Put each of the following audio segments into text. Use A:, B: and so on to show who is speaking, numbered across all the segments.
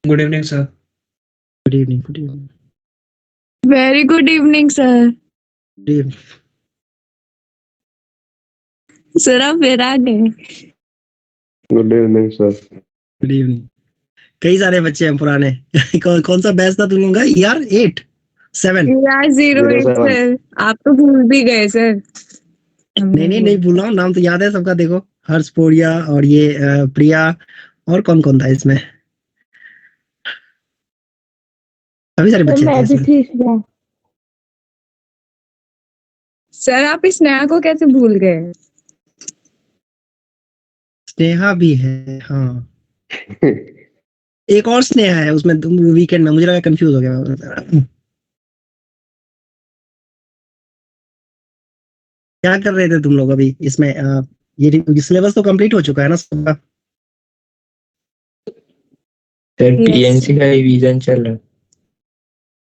A: Good evening, sir.
B: Good evening. Good evening.
C: Very good evening, sir.
B: Good evening.
C: Sir आप फिर आ गए.
D: Good evening sir.
B: Good evening. कई सारे बच्चे हैं पुराने. कौन सा बैच था तुम लोगों का? यार 8 7
C: यार 08
D: 07.
C: सर. आप तो भूल भी गए सर.
B: नहीं भूल रहा हूँ, नाम तो याद है सबका. देखो हर्ष पोरिया और ये प्रिया और कौन था इसमें. काफी सारे बच्चे थे इसमें.
C: सर आप इस नया को कैसे भूल गए?
B: स्नेहा भी है. हाँ एक और स्नेहा है उसमें. वीकेंड में मुझे लगा, कंफ्यूज हो गया. क्या कर रहे थे तुम लोग अभी इसमें? ये सिलेबस तो कंप्लीट हो चुका है ना सबका?
A: सर पीएनसी का रिवीजन चल रहा है.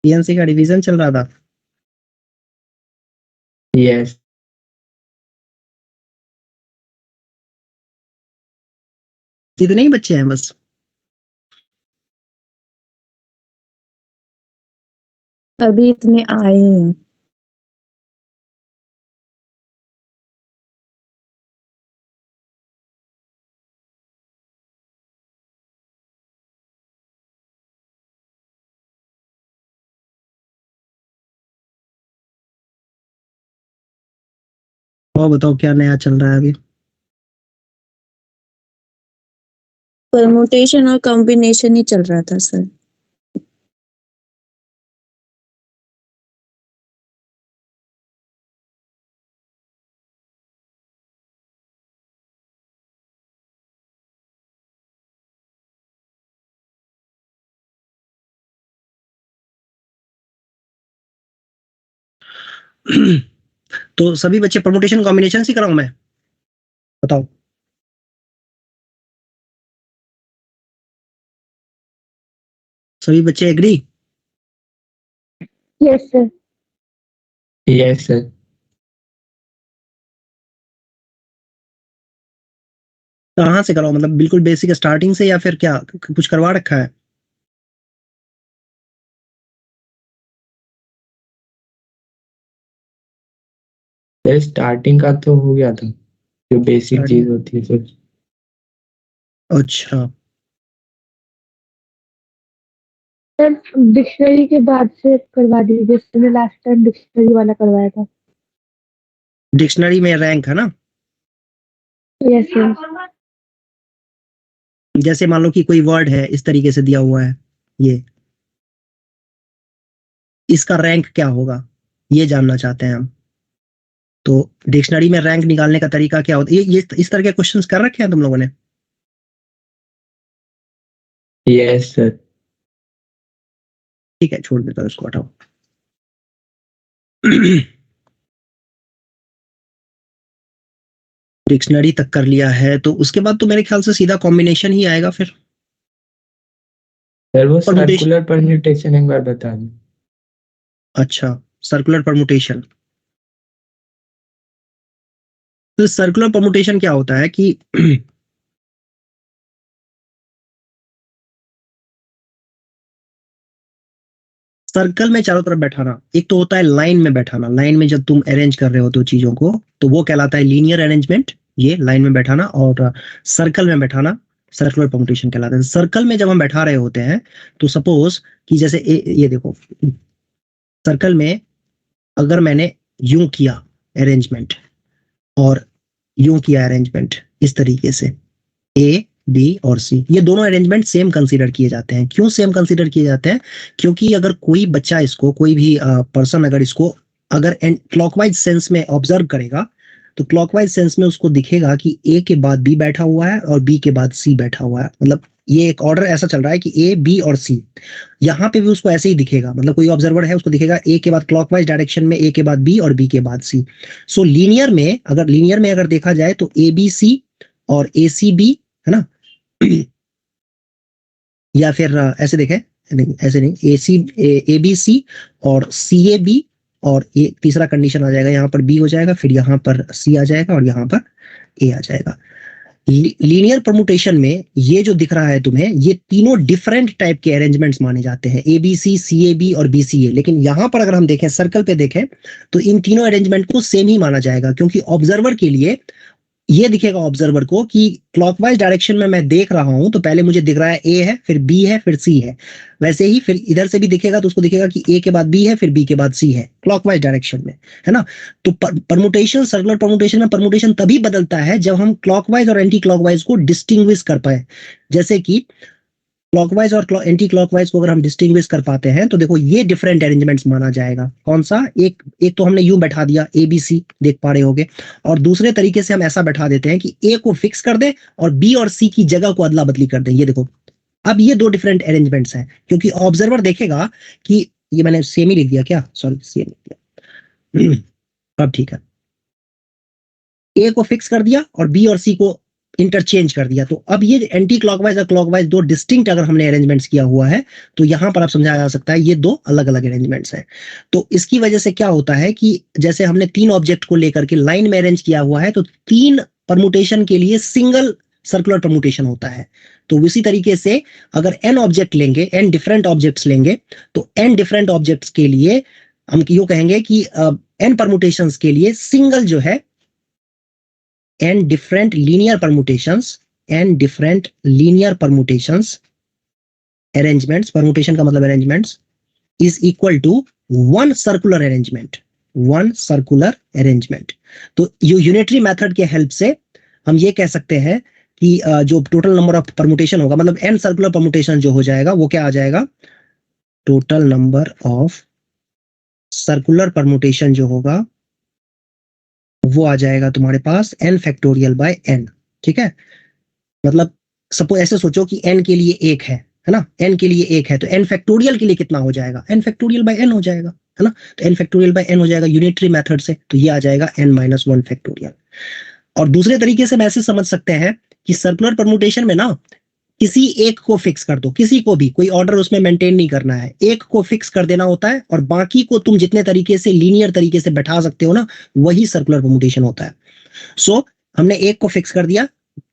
B: पीएनसी का रिवीजन चल रहा था.
A: यस.
B: इतने ही बच्चे हैं बस?
C: अभी इतने आए हैं.
B: और बताओ क्या नया चल रहा है अभी?
C: परमुटेशन और कॉम्बिनेशन ही चल रहा था सर.
B: तो सभी बच्चे परमुटेशन कॉम्बिनेशन ही कराऊं मैं? बताओ. सभी बच्चे agree?
C: Yes sir.
A: Yes sir.
B: कहाँ से कराऊं? मतलब बिल्कुल बेसिक स्टार्टिंग से या फिर क्या कुछ करवा रखा है?
A: सर स्टार्टिंग का तो हो गया था, जो बेसिक
B: Starting.
A: चीज होती है सर.
B: अच्छा.
E: सर डिक्शनरी के बाद से करवा दीजिए, जैसे मैंने लास्ट टाइम डिक्शनरी वाला करवाया था.
B: डिक्शनरी में रैंक है ना?
E: Yes sir.
B: जैसे मान लो कि कोई वर्ड है इस तरीके से दिया हुआ है, ये इसका रैंक क्या होगा, ये जानना चाहते हैं हम. तो डिक्शनरी में रैंक निकालने का तरीका क्या होता है? ये इस तरह के क्वेश्चंस कर रखे हैं तुम लोगों ने?
A: Yes sir.
B: ठीक है, छोड़ देता हूँ इसको, हटाओ. डिक्शनरी तक कर लिया है तो उसके बाद तो मेरे ख्याल से सीधा कॉम्बिनेशन ही आएगा फिर.
A: सर वो
B: Permutation.
A: सर्कुलर परम्यूटेशन एक बार बता दें.
B: अच्छा, सर्कुलर परमुटेशन. तो सर्कुलर परमुटेशन क्या होता है कि सर्कल में चारों तरफ बैठाना. एक तो होता है लाइन में बैठाना. लाइन में जब तुम अरेंज कर रहे होते हो चीजों को तो वो कहलाता है लीनियर अरेंजमेंट, ये लाइन में बैठाना. और सर्कल में बैठाना सर्कुलर परमुटेशन कहलाता है. सर्कल में जब हम बैठा रहे होते हैं तो सपोज कि जैसे ये देखो, सर्कल में अगर मैंने यूं किया अरेंजमेंट और यूं किया अरेंजमेंट इस तरीके से, ए बी और सी, ये दोनों अरेंजमेंट सेम कंसीडर किए जाते हैं. क्यों सेम कंसीडर किए जाते हैं? क्योंकि अगर कोई बच्चा इसको, कोई भी पर्सन अगर इसको अगर क्लॉकवाइज सेंस में ऑब्जर्व करेगा तो क्लॉकवाइज सेंस में उसको दिखेगा कि ए के बाद बी बैठा हुआ है और बी के बाद सी बैठा हुआ है. मतलब ये एक ऑर्डर ऐसा चल रहा है कि ए बी और सी. यहाँ पे भी उसको ऐसे ही दिखेगा. मतलब कोई ऑब्जर्वर है उसको दिखेगा ए के बाद क्लॉकवाइज डायरेक्शन में ए के बाद बी और बी के बाद सी. सो लीनियर में अगर देखा जाए तो ए बी सी और ए सी बी, है ना? या फिर ऐसे देखें, नहीं ऐसे नहीं, ए बी सी और सी ए बी, और ये तीसरा कंडीशन आ जाएगा, यहाँ पर बी हो जाएगा, फिर यहाँ पर सी आ जाएगा और यहाँ पर ए आ जाएगा. लीनियर परमुटेशन में ये जो दिख रहा है तुम्हें, ये तीनों डिफरेंट टाइप के अरेंजमेंट्स माने जाते हैं, ABC, CAB और BCA। लेकिन यहां पर अगर हम देखें, सर्कल पे देखें, तो इन तीनों अरेंजमेंट को सेम ही माना जाएगा, क्योंकि ऑब्जर्वर के लिए ये दिखेगा ऑब्जर्वर को कि क्लॉकवाइज डायरेक्शन में मैं देख रहा हूं, तो पहले मुझे दिख रहा है A है, फिर B है, फिर C है। वैसे ही फिर इधर से भी दिखेगा तो उसको दिखेगा कि A के बाद B है, फिर B के बाद C है, क्लॉकवाइज डायरेक्शन में, है ना। तो परमुटेशन, सर्कुलर परमुटेशन में परमुटेशन तभी बदलता है जब हम क्लॉकवाइज और एंटी क्लॉकवाइज को डिस्टिंग्विश कर पाए। जैसे कि क्लॉकवाइज और एंटी क्लॉकवाइज को अगर हम डिस्टिंग्विश कर पाते हैं तो देखो ये डिफरेंट अरेंजमेंट्स माना जाएगा। कौन सा? एक तो हमने यूं बैठा दिया ABC, देख पा रहे होगे, और दूसरे तरीके से हम ऐसा बैठा देते हैं कि A को फिक्स कर दे और B और C की जगह को अदला बदली कर दे। ये देखो, अब ये दो डिफरेंट अरेंजमेंट्स हैं, क्योंकि ऑब्जर्वर देखेगा कि ये मैंने सेम ही लिख दिया क्या, सॉरी सेम लिख दिया, अब ठीक है। A को फिक्स कर दिया और B और C को इंटरचेंज कर दिया। तो अब ये एंटी क्लॉकवाइज और क्लॉकवाइज दो डिस्टिंक्ट अगर हमने अरेंजमेंट्स किया हुआ है, तो यहां पर आप समझाया जा सकता है ये दो अलग अलग अरेंजमेंट्स हैं। तो इसकी वजह से क्या होता है कि जैसे हमने 3 ऑब्जेक्ट को लेकर के लाइन में अरेंज किया हुआ है, तो 3 परमुटेशन के लिए सिंगल सर्कुलर परमुटेशन होता है। तो इसी तरीके से अगर n ऑब्जेक्ट लेंगे, n डिफरेंट ऑब्जेक्ट्स लेंगे, तो n डिफरेंट ऑब्जेक्ट्स के लिए हम यूं कहेंगे कि n परमुटेशंस के लिए सिंगल जो है n different linear permutations arrangements, permutation का मतलब arrangements, is equal to one circular arrangement। तो ये यूनिटरी मेथड के हेल्प से हम ये कह सकते हैं कि जो टोटल नंबर ऑफ परमुटेशन होगा, मतलब n सर्कुलर परमुटेशन जो हो जाएगा वो क्या आ जाएगा, total number of circular permutation जो होगा वो आ जाएगा तुम्हारे पास n फैक्टोरियल बाय n। ठीक है, मतलब सपोज ऐसे सोचो कि n के लिए 1 है ना, n के लिए 1 है, तो n फैक्टोरियल के लिए कितना हो जाएगा, n फैक्टोरियल बाय n हो जाएगा, है ना। तो n फैक्टोरियल बाय n हो जाएगा यूनिटरी मेथड से, तो ये आ जाएगा n-1 फैक्टोरियल। और दूसरे तरीके से हम ऐसे समझ सकते हैं कि सर्कुलर परमुटेशन में ना किसी एक को फिक्स कर दो, किसी को भी, कोई ऑर्डर उसमें मेंटेन नहीं करना है, एक को फिक्स कर देना होता है और बाकी को तुम जितने तरीके से लीनियर तरीके से बैठा सकते हो ना, वही सर्कुलर परमुटेशन होता है। सो हमने एक को फिक्स कर दिया,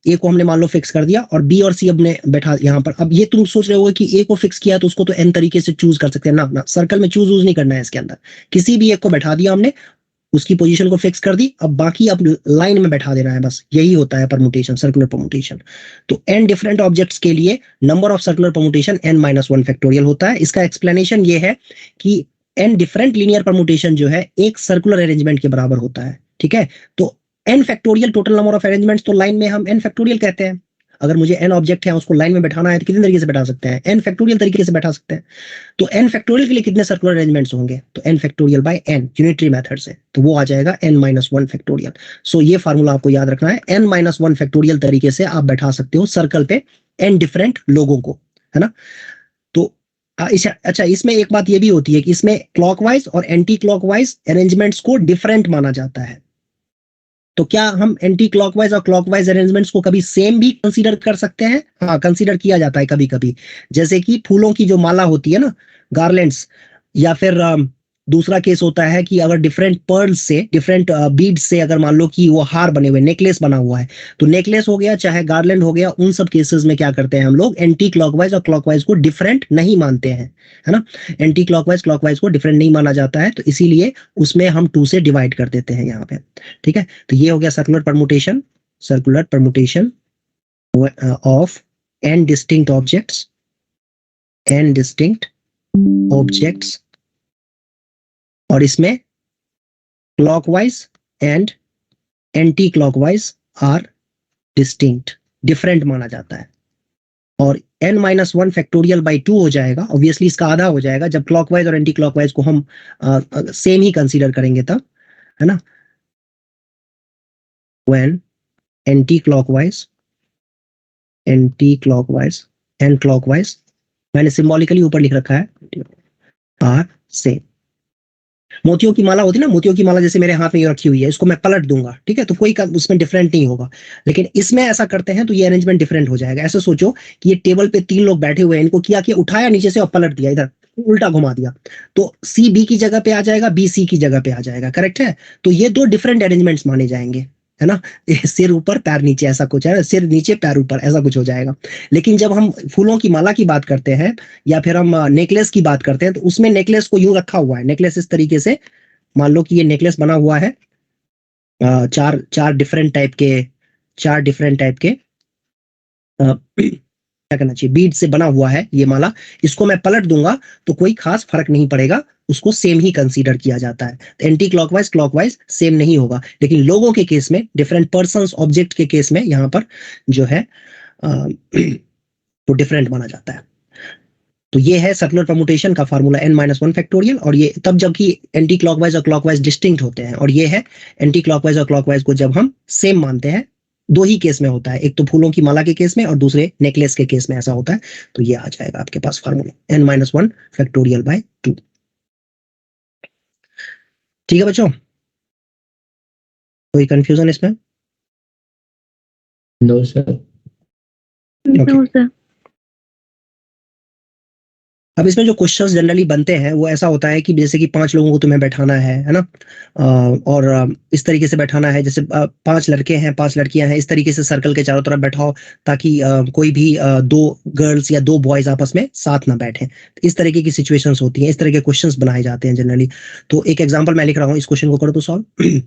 B: ए को हमने मान लो फिक्स कर दिया, और बी और सी हमने बैठा यहाँ पर। अब ये तुम सोच रहे हो कि ए को फिक्स किया तो उसको तो एन तरीके से चूज कर सकते हैं ना, सर्कल में चूज नहीं करना है इसके अंदर, किसी भी एक को बैठा दिया हमने, उसकी पोजीशन को फिक्स कर दी, अब बाकी अब लाइन में बैठा देना है, बस यही होता है परमुटेशन, सर्कुलर परमुटेशन। तो n डिफरेंट ऑब्जेक्ट्स के लिए number of circular permutation n-1 factorial होता है। इसका एक्सप्लेनेशन ये है कि n डिफरेंट लीनियर परमुटेशन जो है एक सर्कुलर अरेंजमेंट के बराबर होता है। ठीक है, तो n factorial total number of arrangements, तो लाइन में हम n फैक्टोरियल कहते हैं। अगर मुझे n ऑब्जेक्ट है उसको लाइन में बैठाना है तो कितने तरीके से बैठा सकते हैं, n फैक्टोरियल तरीके से बैठा सकते हैं। तो n फैक्टोरियल के लिए कितने सर्कुलर अरेंजमेंट्स होंगे, तो n factorial by n unitary method से, तो वो आ जाएगा n-1 फैक्टोरियल। सो ये फार्मूला आपको याद रखना है, n-1 फैक्टोरियल तरीके से आप बैठा सकते हो सर्कल पे n डिफरेंट लोगों को, है ना। तो अच्छा, इसमें एक बात ये भी होती है कि इसमें क्लॉकवाइज और एंटी क्लॉकवाइज अरेंजमेंट्स को डिफरेंट माना जाता है। तो क्या हम एंटी क्लॉकवाइज और क्लॉकवाइज अरेंजमेंट्स को कभी सेम भी कंसीडर कर सकते हैं? हाँ, कंसीडर किया जाता है कभी कभी, जैसे कि फूलों की जो माला होती है ना, गार्लैंड्स, या फिर दूसरा केस होता है कि अगर डिफरेंट पर्ल्स से, डिफरेंट बीड्स से अगर मान लो कि वो हार बने हुए, नेकलेस बना हुआ है, तो नेकलेस हो गया चाहे गार्लैंड हो गया, उन सब केसेस में क्या करते हैं हम लोग, एंटी क्लॉकवाइज और क्लॉकवाइज को डिफरेंट नहीं मानते हैं, है ना। एंटी क्लॉकवाइज क्लॉकवाइज को डिफरेंट नहीं माना जाता है, तो इसीलिए उसमें हम 2 से डिवाइड कर देते हैं यहाँ पे। ठीक है, तो ये हो गया circular permutation of n distinct objects, और इसमें clockwise and anti clockwise are distinct, different माना जाता है। और n-1 फैक्टोरियल बाई 2 हो जाएगा, ऑब्वियसली इसका आधा हो जाएगा जब क्लॉकवाइज और एंटी क्लॉकवाइज को हम सेम ही कंसीडर करेंगे तब, है ना। when anti clockwise and clockwise, मैंने सिंबॉलिकली ऊपर लिख रखा है, आर सेम। मोतियों की माला होती है ना, मोतियों की माला जैसे मेरे हाथ में ये रखी हुई है, इसको मैं पलट दूंगा, ठीक है, तो कोई उसमें डिफरेंट नहीं होगा। लेकिन इसमें ऐसा करते हैं तो ये अरेंजमेंट डिफरेंट हो जाएगा। ऐसे सोचो कि ये टेबल पे 3 लोग बैठे हुए हैं, इनको किया कि उठाया नीचे से और पलट दिया, इधर उल्टा घुमा दिया, तो सी बी की जगह पे आ जाएगा, बी सी की जगह पे आ जाएगा, करेक्ट है। तो ये 2 डिफरेंट अरेंजमेंट्स माने जाएंगे, है ना, ये सिर ऊपर पैर नीचे ऐसा कुछ है, सिर नीचे पैर ऊपर ऐसा कुछ हो जाएगा। लेकिन जब हम फूलों की माला की बात करते हैं या फिर हम नेकलेस की बात करते हैं तो उसमें नेकलेस को यूं रखा हुआ है, नेकलेस इस तरीके से, मान लो कि ये नेकलेस बना हुआ है चार चार डिफरेंट टाइप के, चार डिफरेंट टाइप के क्या करना चाहिए, बीड से बना हुआ है ये माला, इसको मैं पलट दूंगा तो कोई खास फर्क नहीं पड़ेगा, उसको सेम ही कंसीडर किया जाता है। एंटी क्लॉकवाइज क्लॉकवाइज सेम नहीं होगा, लेकिन लोगों के केस में, डिफरेंट पर्संस ऑब्जेक्ट के केस में यहाँ पर जो है वो डिफरेंट माना जाता है। तो ये है सर्कुलर परमुटेशन का फार्मूला n-1 फैक्टोरियल, और ये तब जबकि एंटी क्लॉकवाइज और क्लॉकवाइज डिस्टिंक्ट होते हैं, और ये है एंटी क्लॉकवाइज और क्लॉकवाइज को जब हम सेम मानते हैं, दो ही केस में होता है, एक तो फूलों की माला के केस में और दूसरे नेकलेस के केस में ऐसा होता है। तो ये आ जाएगा आपके पास फार्मूला n-1 फैक्टोरियल बाय 2। ठीक है बच्चों, कोई कंफ्यूजन इसमें?
A: No sir.
E: No sir.
B: अब इसमें जो क्वेश्चंस जनरली बनते हैं वो ऐसा होता है कि जैसे कि 5 लोगों को तुम्हें बैठाना है ना, और इस तरीके से बैठाना है, जैसे 5 लड़के हैं 5 लड़कियां हैं, इस तरीके से सर्कल के चारों तरफ बैठाओ ताकि कोई भी 2 गर्ल्स या 2 बॉयज आपस में साथ ना बैठे। इस तरीके की सिचुएशंस होती हैं, इस तरह के क्वेश्चंस बनाए जाते हैं जनरली। तो एक एग्जाम्पल मैं लिख रहा हूँ, इस क्वेश्चन को करो तो solve.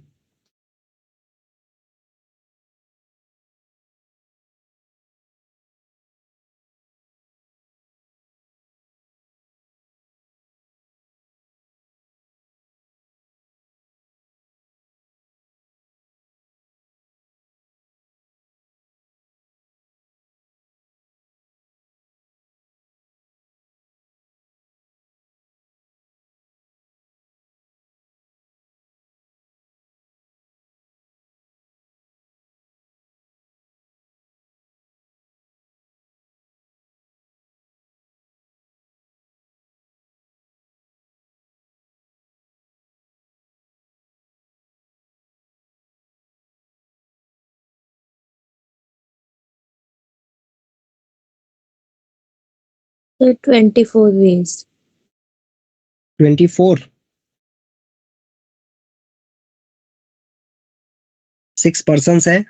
C: There are 24 ways.
B: 24 6 persons है,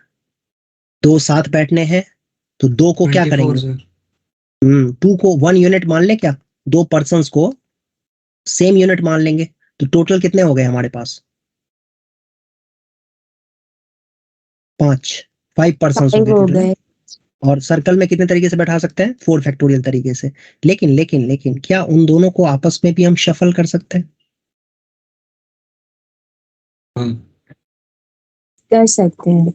B: 2 साथ बैठने हैं, तो 2 को क्या करेंगे? 2 को 1 यूनिट मान ले क्या, 2 पर्सन्स को सेम यूनिट मान लेंगे, तो टोटल कितने हो गए हमारे पास? 5 पर्सन्स हो
C: 5 हो
B: गए
C: गए।
B: और सर्कल में कितने तरीके से बैठा सकते हैं? 4 फैक्टोरियल तरीके से। लेकिन लेकिन लेकिन क्या उन दोनों को आपस में भी हम शफल कर सकते हैं?
C: कर सकते हैं।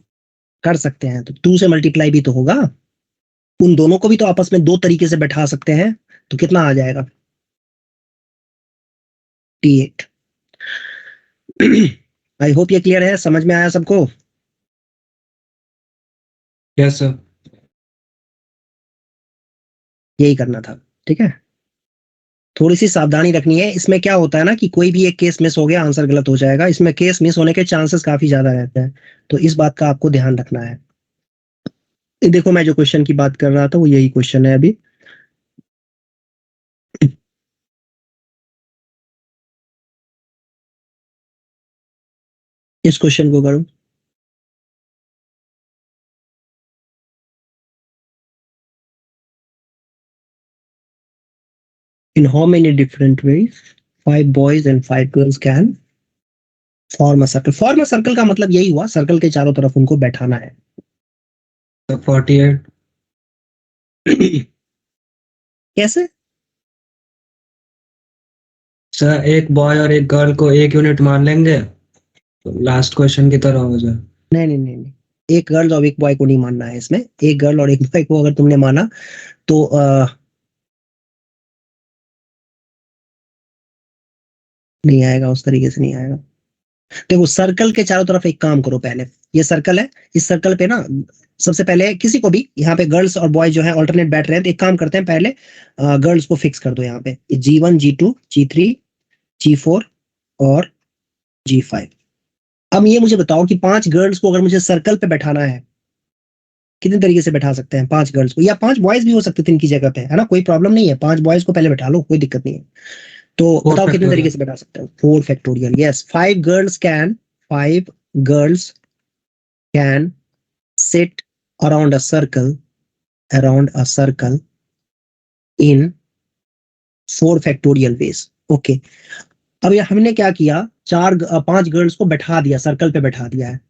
B: कर सकते हैं, तो 2 से मल्टीप्लाई भी तो होगा, उन दोनों को भी तो आपस में 2 तरीके से बैठा सकते हैं, तो कितना आ जाएगा? T8। आई होप ये क्लियर है, समझ में आया सबको?
A: Yes sir.
B: यही करना था, ठीक है। थोड़ी सी सावधानी रखनी है, इसमें क्या होता है ना कि कोई भी एक केस मिस हो गया आंसर गलत हो जाएगा, इसमें केस मिस होने के चांसेस काफी ज्यादा रहते हैं, तो इस बात का आपको ध्यान रखना है। देखो मैं जो क्वेश्चन की बात कर रहा था वो यही क्वेश्चन है अभी। इस क्वेश्चन को करो। In how many different ways 5 boys and 5 girls can form a circle? Form a circle का मतलब यही हुआ, सर्कल के चारों तरफ उनको बैठाना है।
A: 48।
B: कैसे?
A: सर एक बॉय और एक गर्ल को एक यूनिट मान लेंगे तो लास्ट क्वेश्चन की तरह हो जाए।
B: नहीं नहीं नहीं नहीं, एक गर्ल और एक बॉय को नहीं मानना है इसमें। एक गर्ल और एक बॉय को अगर तुमने माना तो नहीं आएगा, उस तरीके से नहीं आएगा। देखो सर्कल के चारों तरफ एक काम करो, पहले ये सर्कल है, इस सर्कल पे ना सबसे पहले किसी को भी यहाँ पे गर्ल्स और बॉय जो है ऑल्टरनेट बैठ रहे हैं, तो एक काम करते हैं, पहले गर्ल्स को फिक्स कर दो यहाँ पे, G1 G2 G3 G4 और G5। अब ये मुझे बताओ कि 5 गर्ल्स को अगर मुझे सर्कल पे बैठाना है, कितने तरीके से बैठा सकते हैं 5 गर्ल्स को, या 5 बॉयज भी हो सकते थे इनकी जगह पे, है ना, कोई प्रॉब्लम नहीं है, 5 बॉयज को पहले बैठा लो, कोई दिक्कत नहीं है। तो बताओ कितने तरीके से बैठा सकते हैं? 4 factorial. Yes, 5 girls can sit around a circle in 4 factorial ways. Okay, अब ये हमने क्या किया, 5 गर्ल्स को बैठा दिया, सर्कल पे बैठा दिया है.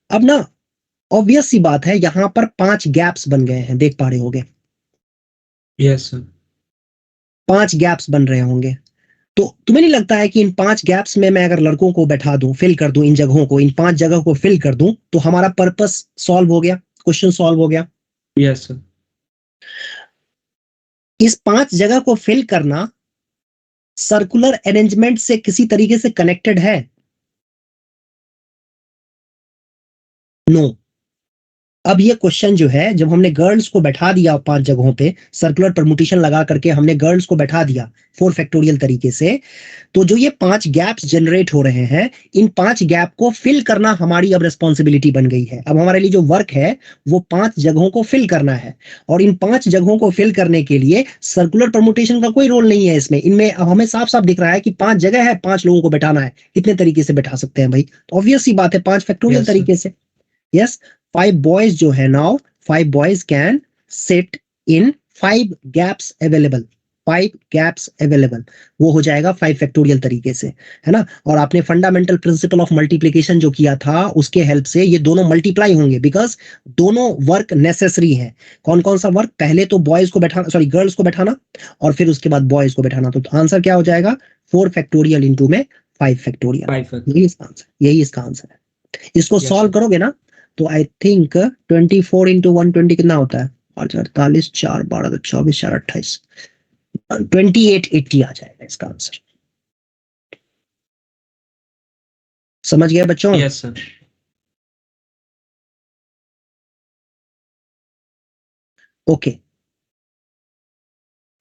B: अब ना ऑब्वियस सी बात है, यहां पर 5 गैप्स बन गए हैं, देख पा रहे होगे.
A: Yes sir.
B: 5 गैप्स बन रहे होंगे. तो तुम्हें नहीं लगता है कि इन 5 गैप्स में मैं अगर लड़कों को बैठा दूं, फिल कर दूं इन जगहों को, इन 5 जगह को फिल कर दूं, तो हमारा पर्पस सॉल्व हो गया, क्वेश्चन सॉल्व हो गया.
A: Yes sir.
B: इस 5 जगह को फिल करना सर्कुलर अरेंजमेंट से किसी तरीके से कनेक्टेड है? नो. अब ये क्वेश्चन जो है, जब हमने गर्ल्स को बैठा दिया 5 जगहों पे, सर्कुलर परमुटेशन लगा करके हमने गर्ल्स को बैठा दिया 4 फैक्टोरियल तरीके से, तो जो ये 5 गैप्स जनरेट हो रहे हैं, इन 5 गैप को फिल करना हमारी अब रिस्पॉन्सिबिलिटी बन गई है. अब हमारे लिए जो वर्क है वो 5 जगहों को फिल करना है, और इन 5 जगहों को फिल करने के लिए सर्कुलर परमुटेशन का कोई रोल नहीं है इसमें. इनमें अब हमें साफ साफ दिख रहा है कि 5 जगह है, 5 लोगों को बैठाना है. कितने तरीके से बैठा सकते हैं भाई? ऑब्वियस सी बात है, 5 फैक्टोरियल
A: Yes, sir.
B: तरीके से. यस, 5 बॉयज जो है, now 5 boys can sit in 5 gaps available. 5 gaps available, वो हो जाएगा 5 फैक्टोरियल तरीके से, है ना. और आपने फंडामेंटल प्रिंसिपल ऑफ मल्टीप्लिकेशन जो किया था, उसके हेल्प से ये दोनों मल्टीप्लाई होंगे, बिकॉज दोनों वर्क नेसेसरी है. कौन कौन सा वर्क? पहले तो बॉयज को बैठाना, सॉरी गर्ल्स को बैठाना, और फिर उसके बाद बॉयज को बैठाना. तो आंसर क्या हो जाएगा? 4 फैक्टोरियल इंटू में 5 फैक्टोरियल.
A: 5 फैक्टर.
B: यही इसका आंसर है. इसको
A: Yes,
B: सॉल्व
A: sir.
B: करोगे ना, तो आई थिंक 24 इंटू 120 कितना होता है? 48, 4 12 24 4 28, 2880 आ जाएगा इसका आंसर. समझ गए बच्चों?
A: Yes sir.
B: ओके.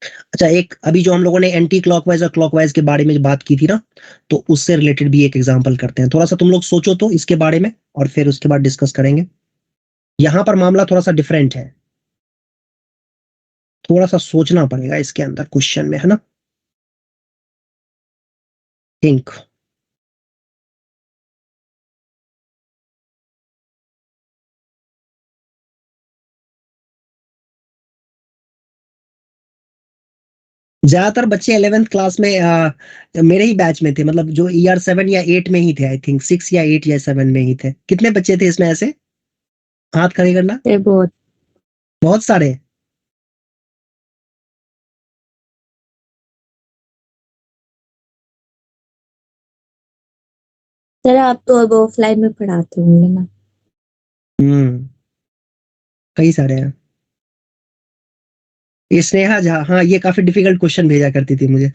B: अच्छा, एक अभी जो हम लोगों ने एंटी क्लॉकवाइज और क्लॉकवाइज के बारे में बात की थी ना, तो उससे रिलेटेड भी एक एग्जांपल करते हैं. थोड़ा सा तुम लोग सोचो तो इसके बारे में, और फिर उसके बाद डिस्कस करेंगे. यहां पर मामला थोड़ा सा डिफरेंट है, थोड़ा सा सोचना पड़ेगा इसके अंदर क्वेश्चन में, है ना. थिंक. ज्यादातर बच्चे 11th क्लास में मेरे ही बैच में थे, मतलब जो ईयर 7 या 8 में ही थे, आई थिंक 6 या 8 या 7 में ही थे. कितने बच्चे थे इसमें ऐसे? हाथ खड़े करना.
C: ये बहुत
B: बहुत सारे.
C: सर, आप तो अब ऑफलाइन में पढ़ाते होंगे ना?
B: कई सारे हैं. ये स्नेहा झा, हाँ, ये काफी डिफिकल्ट क्वेश्चन भेजा करती थी मुझे.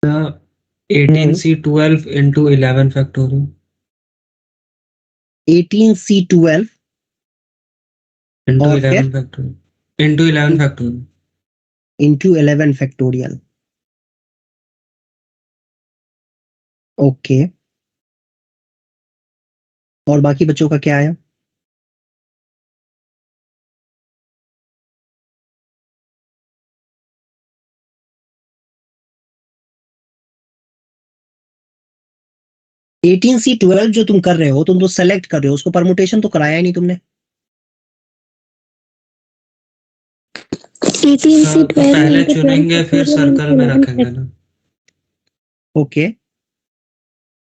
A: The 18C12 into 11 factorial
B: 18C12
A: into
B: और
A: 11 factorial into 11 factorial.
B: Into 11 factorial. Okay. और बाकी बच्चों का क्या आया? एटीन सी 12 जो तुम कर रहे हो, तुम तो सेलेक्ट कर रहे हो, उसको परमुटेशन तो कराया ही नहीं तुमने.
E: 18C12
A: पहले
E: into 12
A: चुनेंगे फिर
E: factorial
A: सर्कल
E: into
A: में
E: 11
A: रखेंगे ना.
B: ओके.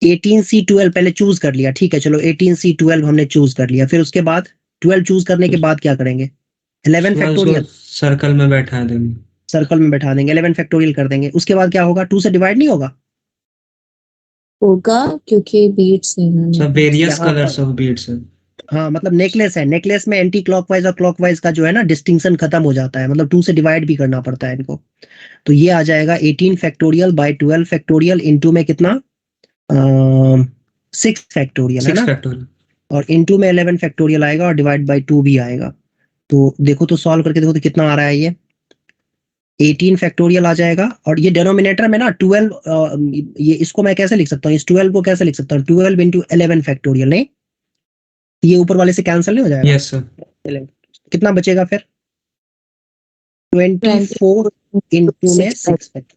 B: 18C12 पहले चूज कर लिया, ठीक है, चलो 18C12 हमने चूज कर लिया. फिर उसके बाद 12 चूज करने के बाद क्या करेंगे? 11 फैक्टोरियल
A: सर्कल में बैठा देंगे.
B: सर्कल में बैठा देंगे, 11 फैक्टोरियल कर देंगे. उसके बाद क्या होगा? 2 से डिवाइड नहीं होगा?
C: होगा, क्योंकि बीट्स है ना.
A: सब वेरियस
B: यहाँ
A: कलर्स ऑफ बीट्स है.
B: हाँ, मतलब नेकलेस है, नेकलेस में एंटी क्लॉकवाइज और क्लॉकवाइज का जो है ना डिस्टिंक्शन खत्म हो जाता है, मतलब 2 से डिवाइड भी करना पड़ता है इनको. तो ये आ जाएगा 18 फैक्टोरियल बाय 12 फैक्टोरियल इंटू में कितना? 6 फैक्टोरियल है
A: 6
B: ना,
A: फैक्टोरियल।
B: और इनटू में 11 फैक्टोरियल आएगा और डिवाइड बाय 2 भी आएगा। तो देखो तो सॉल्व करके देखो तो कितना आ रहा है, ये 18 फैक्टोरियल आ जाएगा। और ये डिनोमिनेटर में ना 12, ये इसको मैं कैसे लिख सकता हूँ, इस 12 को कैसे लिख सकता हूँ, 12 इंटू 11 फैक्टोरियल, नहीं ये ऊपर वाले से कैंसिल नहीं हो जाएगा।
A: Yes sir.
B: 11 कितना बचेगा फिर, 24
C: 24
B: इंटू में
C: 6
B: 6 फैक्टोरियल,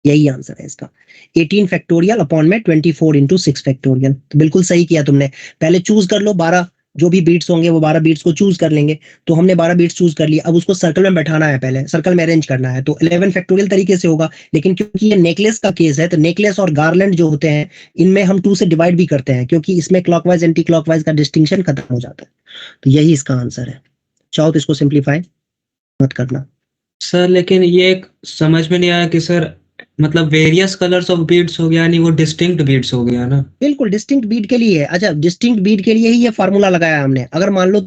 B: यही आंसर है इसका। 18 फैक्टोरियल अपॉन में 24 इंटू 6 फैक्टोरियल। तो बिल्कुल सही किया तुमने। पहले चूज कर लो 12, जो भी बीट्स होंगे वो 12 बीट्स को चूज कर लेंगे। तो हमने 12 बीट्स चूज कर लिया, अब उसको सर्कल में बैठाना है, पहले सर्कल में अरेंज करना है। तो 11 फैक्टोरियल तरीके से होगा, लेकिन क्योंकि ये नेकलेस का केस है तो नेकलेस और गार्लैंड जो होते हैं इनमें हम 2 से डिवाइड भी करते हैं, क्योंकि इसमें क्लॉकवाइज एंटी क्लॉकवाइज का डिस्टिंक्शन खत्म हो जाता है। तो यही इसका आंसर है। चाहो तो इसको सिंप्लीफाई मत करना।
A: सर लेकिन ये एक समझ में नहीं आया कि सर मतलब वेरियस कलर्स ऑफ बीड्स हो गया, यानी वो डिस्टिंक्ट बीड्स हो गया ना।
B: बिल्कुल डिस्टिंक्ट बीड के लिए है। अच्छा, डिस्टिंक्ट बीड के लिए ही ये फार्मूला लगाया हमने। अगर मान लो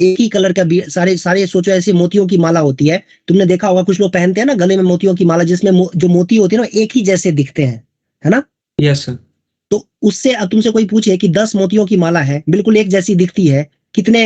B: एक ही कलर का बीड, सारे सारे सोचो ऐसी मोतियों की माला होती है, तुमने देखा होगा कुछ लोग पहनते हैं ना गले में मोतियों की माला, जिसमें जो मोती होती है ना एक ही जैसे दिखते हैं, है ना।
A: Yes sir.
B: तो उससे अब तुमसे कोई पूछे कि 10 मोतियों की माला है, बिल्कुल एक जैसी दिखती है, कितने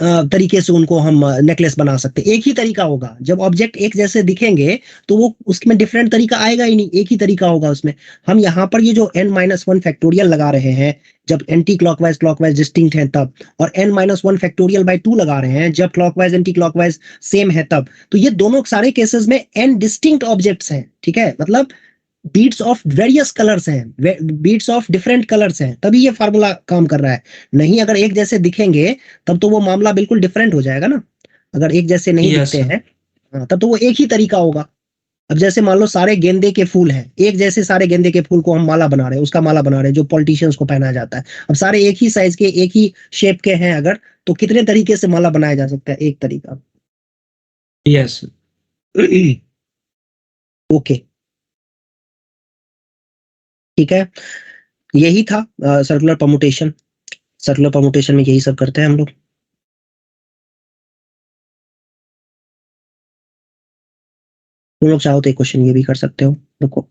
B: तरीके से उनको हम नेकलेस बना सकते हैं। एक ही तरीका होगा। जब ऑब्जेक्ट एक जैसे दिखेंगे तो वो उसमें डिफरेंट तरीका आएगा ही नहीं, एक ही तरीका होगा उसमें। हम यहाँ पर ये जो n-1 फैक्टोरियल लगा रहे हैं जब एंटी क्लॉकवाइज क्लॉकवाइज डिस्टिंक्ट है तब, और n-1 फैक्टोरियल बाय 2 लगा रहे हैं जब क्लॉकवाइज एंटी क्लॉकवाइज सेम है तब, तो ये दोनों सारे केसेस में n डिस्टिंक्ट ऑब्जेक्ट्स हैं, ठीक है। मतलब बीट्स ऑफ वेरियस कलर्स हैं, बीट्स ऑफ डिफरेंट कलर्स हैं, तभी ये फार्मूला काम कर रहा है। नहीं अगर एक जैसे दिखेंगे तब तो वो मामला बिल्कुल डिफरेंट हो जाएगा ना। अगर एक जैसे नहीं
A: यस
B: दिखते
A: सर।
B: हैं, हाँ, तब तो वो एक ही तरीका होगा। अब जैसे मान लो सारे गेंदे के फूल हैं, एक जैसे सारे गेंदे के फूल को हम माला बना रहे हैं, उसका माला बना रहे हैं जो पॉलिटिशियंस को पहनाया जाता है। अब सारे एक ही साइज के एक ही शेप के हैं अगर, तो कितने तरीके से माला बनाया जा सकता है, एक तरीका।
A: यस।
B: ओके ठीक है, यही था सर्कुलर परमुटेशन। सर्कुलर परमुटेशन में यही सब करते हैं हम लोग। तुम लोग चाहो तो एक क्वेश्चन ये भी कर सकते हो, रुको।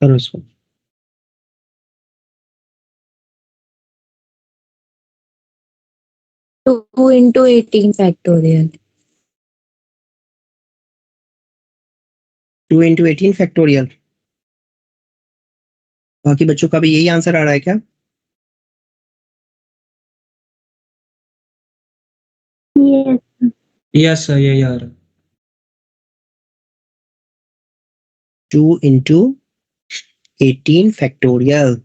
B: करो इसको।
C: 2 into 18 factorial।
B: 2 into 18 factorial. बाकी बच्चों का भी यही आंसर आ रहा है क्या?
E: ये
A: यस सर, यही आ रहा है।
B: 2 इंटू 18 फैक्टोरियल।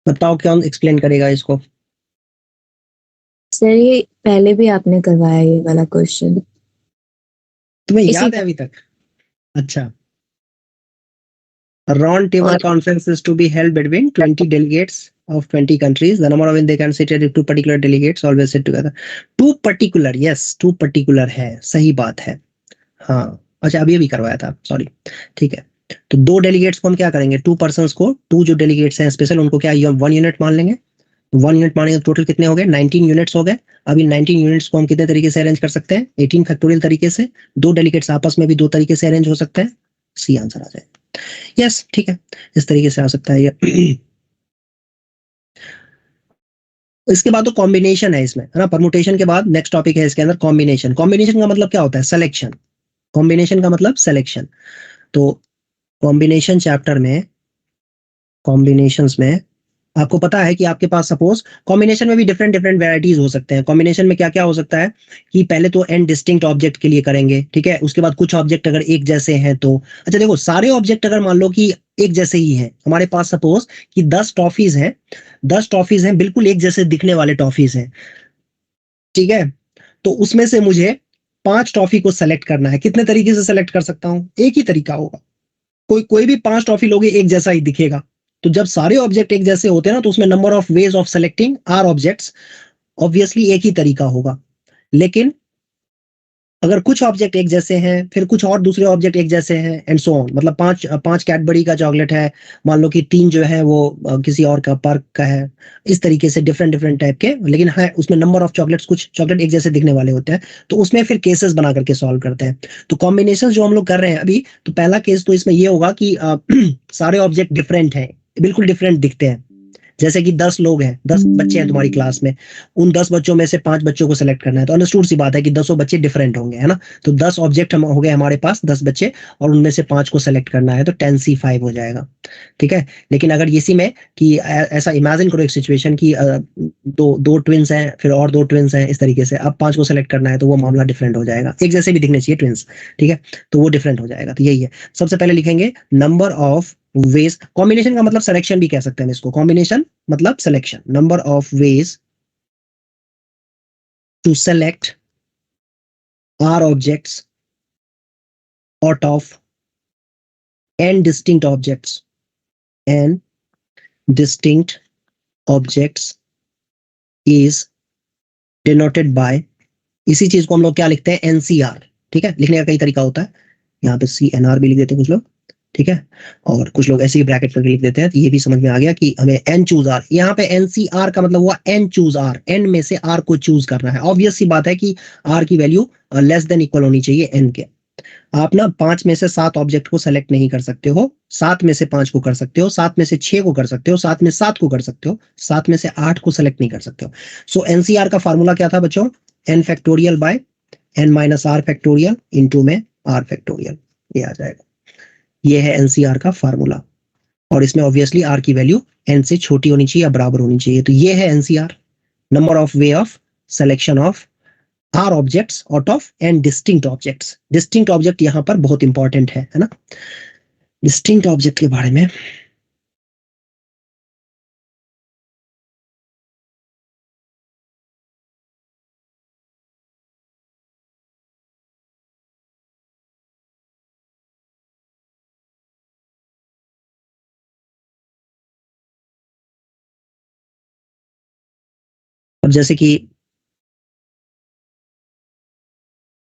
B: बताओ कौन एक्सप्लेन करेगा इसको?
C: सर ये पहले भी आपने करवाया ये वाला क्वेश्चन।
B: तुम्हें
C: इसी
B: याद है अभी तक? अच्छा। A round table
C: और
B: conference is to be held between 20 delegates of 20 countries. The number of they can sit at 2 particular delegates always sit together. 2 particular, yes, 2 particular है, सही बात है। हाँ अच्छा, अभी अभी करवाया था, सॉरी। ठीक है, तो 2 डेलीगेट्स को हम क्या करेंगे, 2 पर्सन्स को, 2 जो डेलीगेट्स हैं स्पेशल उनको क्या 1 यूनिट मान लेंगे। 1 यूनिट मानेंगे तो टोटल कितने हो गए, 19 यूनिट्स हो गए। अब इन 19 यूनिट्स को हम कितने तरीके से अरेंज कर सकते हैं, 18 फैक्टोरियल तरीके से। 2 डेलीगेट्स आपस में भी 2 तरीके से अरेंज हो सकते हैं। सी आंसर आ जाए। यस ठीक है, इस तरीके से आ सकता है ये। इसके बाद तो कॉम्बिनेशन है इसमें, है ना। परमुटेशन के बाद नेक्स्ट टॉपिक है इसके अंदर कॉम्बिनेशन। कॉम्बिनेशन का मतलब क्या होता है, सिलेक्शन। कॉम्बिनेशन का मतलब सिलेक्शन। तो कॉम्बिनेशन चैप्टर में, कॉम्बिनेशंस में आपको पता है कि आपके पास सपोज कॉम्बिनेशन में भी डिफरेंट डिफरेंट वैरायटीज हो सकते हैं। कॉम्बिनेशन में क्या क्या हो सकता है कि पहले तो एन डिस्टिंक्ट ऑब्जेक्ट के लिए करेंगे, ठीक है, उसके बाद कुछ ऑब्जेक्ट अगर एक जैसे हैं तो, अच्छा देखो सारे ऑब्जेक्ट अगर मान लो कि एक जैसे ही हैं, हमारे पास सपोज कि 10 टॉफीज हैं, 10 टॉफीज हैं, बिल्कुल एक जैसे दिखने वाले टॉफीज हैं, ठीक है, तो उसमें से मुझे 5 टॉफी को सेलेक्ट करना है। कितने तरीके से सेलेक्ट कर सकता हूं? एक ही तरीका होगा, कोई कोई भी 5 टॉफी लोगे एक जैसा ही दिखेगा। तो जब सारे ऑब्जेक्ट एक जैसे होते हैं ना, तो उसमें number of ways of selecting R objects obviously एक ही तरीका होगा। लेकिन अगर कुछ ऑब्जेक्ट एक जैसे हैं, फिर कुछ और दूसरे ऑब्जेक्ट एक जैसे हैं एंड सो ऑन, मतलब 5 कैडबरी का चॉकलेट है, मान लो कि 3 जो है वो किसी और का पर्क का है, इस तरीके से डिफरेंट डिफरेंट टाइप के, लेकिन है उसमें नंबर ऑफ चॉकलेट्स, कुछ चॉकलेट एक जैसे दिखने वाले होते हैं, तो उसमें फिर केसेस बना करके सॉल्व करते हैं। तो कॉम्बिनेशन जो हम लोग कर रहे हैं अभी, तो पहला केस तो इसमें ये होगा कि सारे ऑब्जेक्ट डिफरेंट हैं, बिल्कुल डिफरेंट दिखते हैं। जैसे कि 10 लोग हैं, 10 बच्चे हैं तुम्हारी क्लास में, उन 10 बच्चों में से 5 बच्चों को सेलेक्ट करना है, तो अंडरस्टूड सी बात है कि 10 बच्चे डिफरेंट होंगे, है ना। तो 10 ऑब्जेक्ट हम हो गए हमारे पास, 10 बच्चे, और उनमें से 5 को सेलेक्ट करना है, तो 10C5 हो जाएगा, ठीक है। लेकिन अगर इसी में कि ऐसा इमेजिन करो एक सिचुएशन की दो ट्विंस हैं, फिर और 2 ट्विंस हैं, इस तरीके से अब 5 को सेलेक्ट करना है, तो वो मामला डिफरेंट हो जाएगा। एक जैसे भी दिखने चाहिए ट्विंस, ठीक है, तो वो डिफरेंट हो जाएगा। तो यही है, सबसे पहले लिखेंगे नंबर ऑफ वेज, कॉम्बिनेशन का मतलब सिलेक्शन भी कह सकते हैं इसको, कॉम्बिनेशन मतलब selection, number of ways to select R objects out of n distinct objects, n distinct objects is denoted by, इसी चीज को हम लोग क्या लिखते हैं, एनसीआर, ठीक है। लिखने का कई तरीका होता है, यहाँ पे CNR भी लिख देते हैं कुछ लोग, ठीक है, और कुछ लोग ऐसे ही ब्रैकेट करके लिख देते हैं। तो ये भी समझ में आ गया कि हमें एन चूज आर, यहाँ पे एनसीआर का मतलब हुआ एन चूज आर, एन में से आर को चूज करना है। ऑब्वियस सी बात है कि आर की वैल्यू लेस देन इक्वल होनी चाहिए एन के। आप ना 5 में से 7 ऑब्जेक्ट को सेलेक्ट नहीं कर सकते हो, 7 में से 5 को कर सकते हो, 7 में से 6 को कर सकते हो, 7 में 7 को कर सकते हो, 7 में से 8 को सेलेक्ट नहीं कर सकते हो। सो एनसीआर का फार्मूला क्या था बच्चों, N factorial by N minus R factorial into में आर फैक्टोरियल, ये आ जाएगा। ये है एनसीआर का फार्मूला, और इसमें ऑब्वियसली आर की वैल्यू एन से छोटी होनी चाहिए या बराबर होनी चाहिए। तो ये है NCR, number of way of selection of R objects out of N distinct objects. Distinct object यहां पर बहुत इंपॉर्टेंट है ना, डिस्टिंक्ट ऑब्जेक्ट के बारे में। अब जैसे कि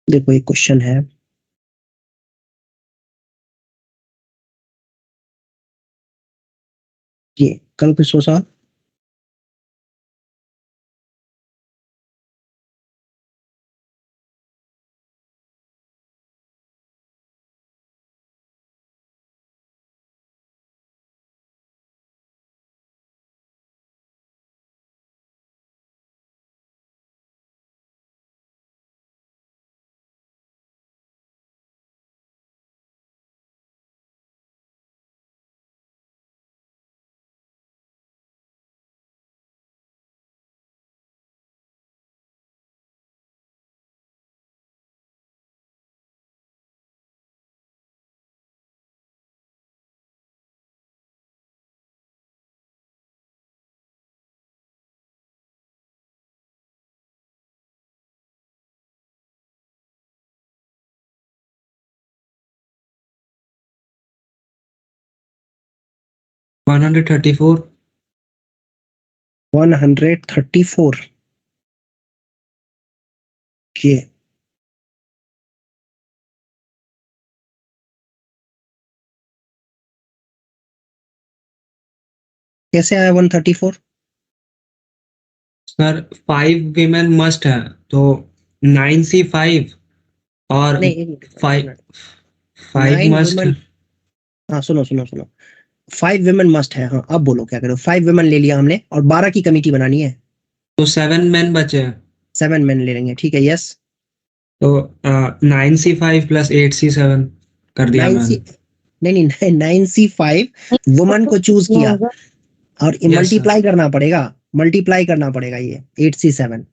B: देखो एक क्वेश्चन है, ये कल कुछ सोचा,
A: वन 134।
B: 134 के, कैसे आया 134?
A: सर 5 विमेन मस्ट है, तो 9C5 और
B: नहीं
A: 5
B: 9
A: मस्ट
B: वुमेन, हाँ सुनो सुनो सुनो, 5 वुमेन मस्ट है, हाँ अब बोलो क्या करो। 5 वुमेन ले लिया हमने और 12 की कमिटी बनानी है,
A: तो 7 मेन बचे हैं,
B: 7 मेन ले लेंगे, ठीक है, यस।
A: तो 9C5 प्लस 8C7 कर दिया
B: 9C,
A: मैंने।
B: नहीं 9C5 वुमन को चूज किया, और
A: Yes,
B: मल्टीप्लाई करना पड़ेगा ये 8C7।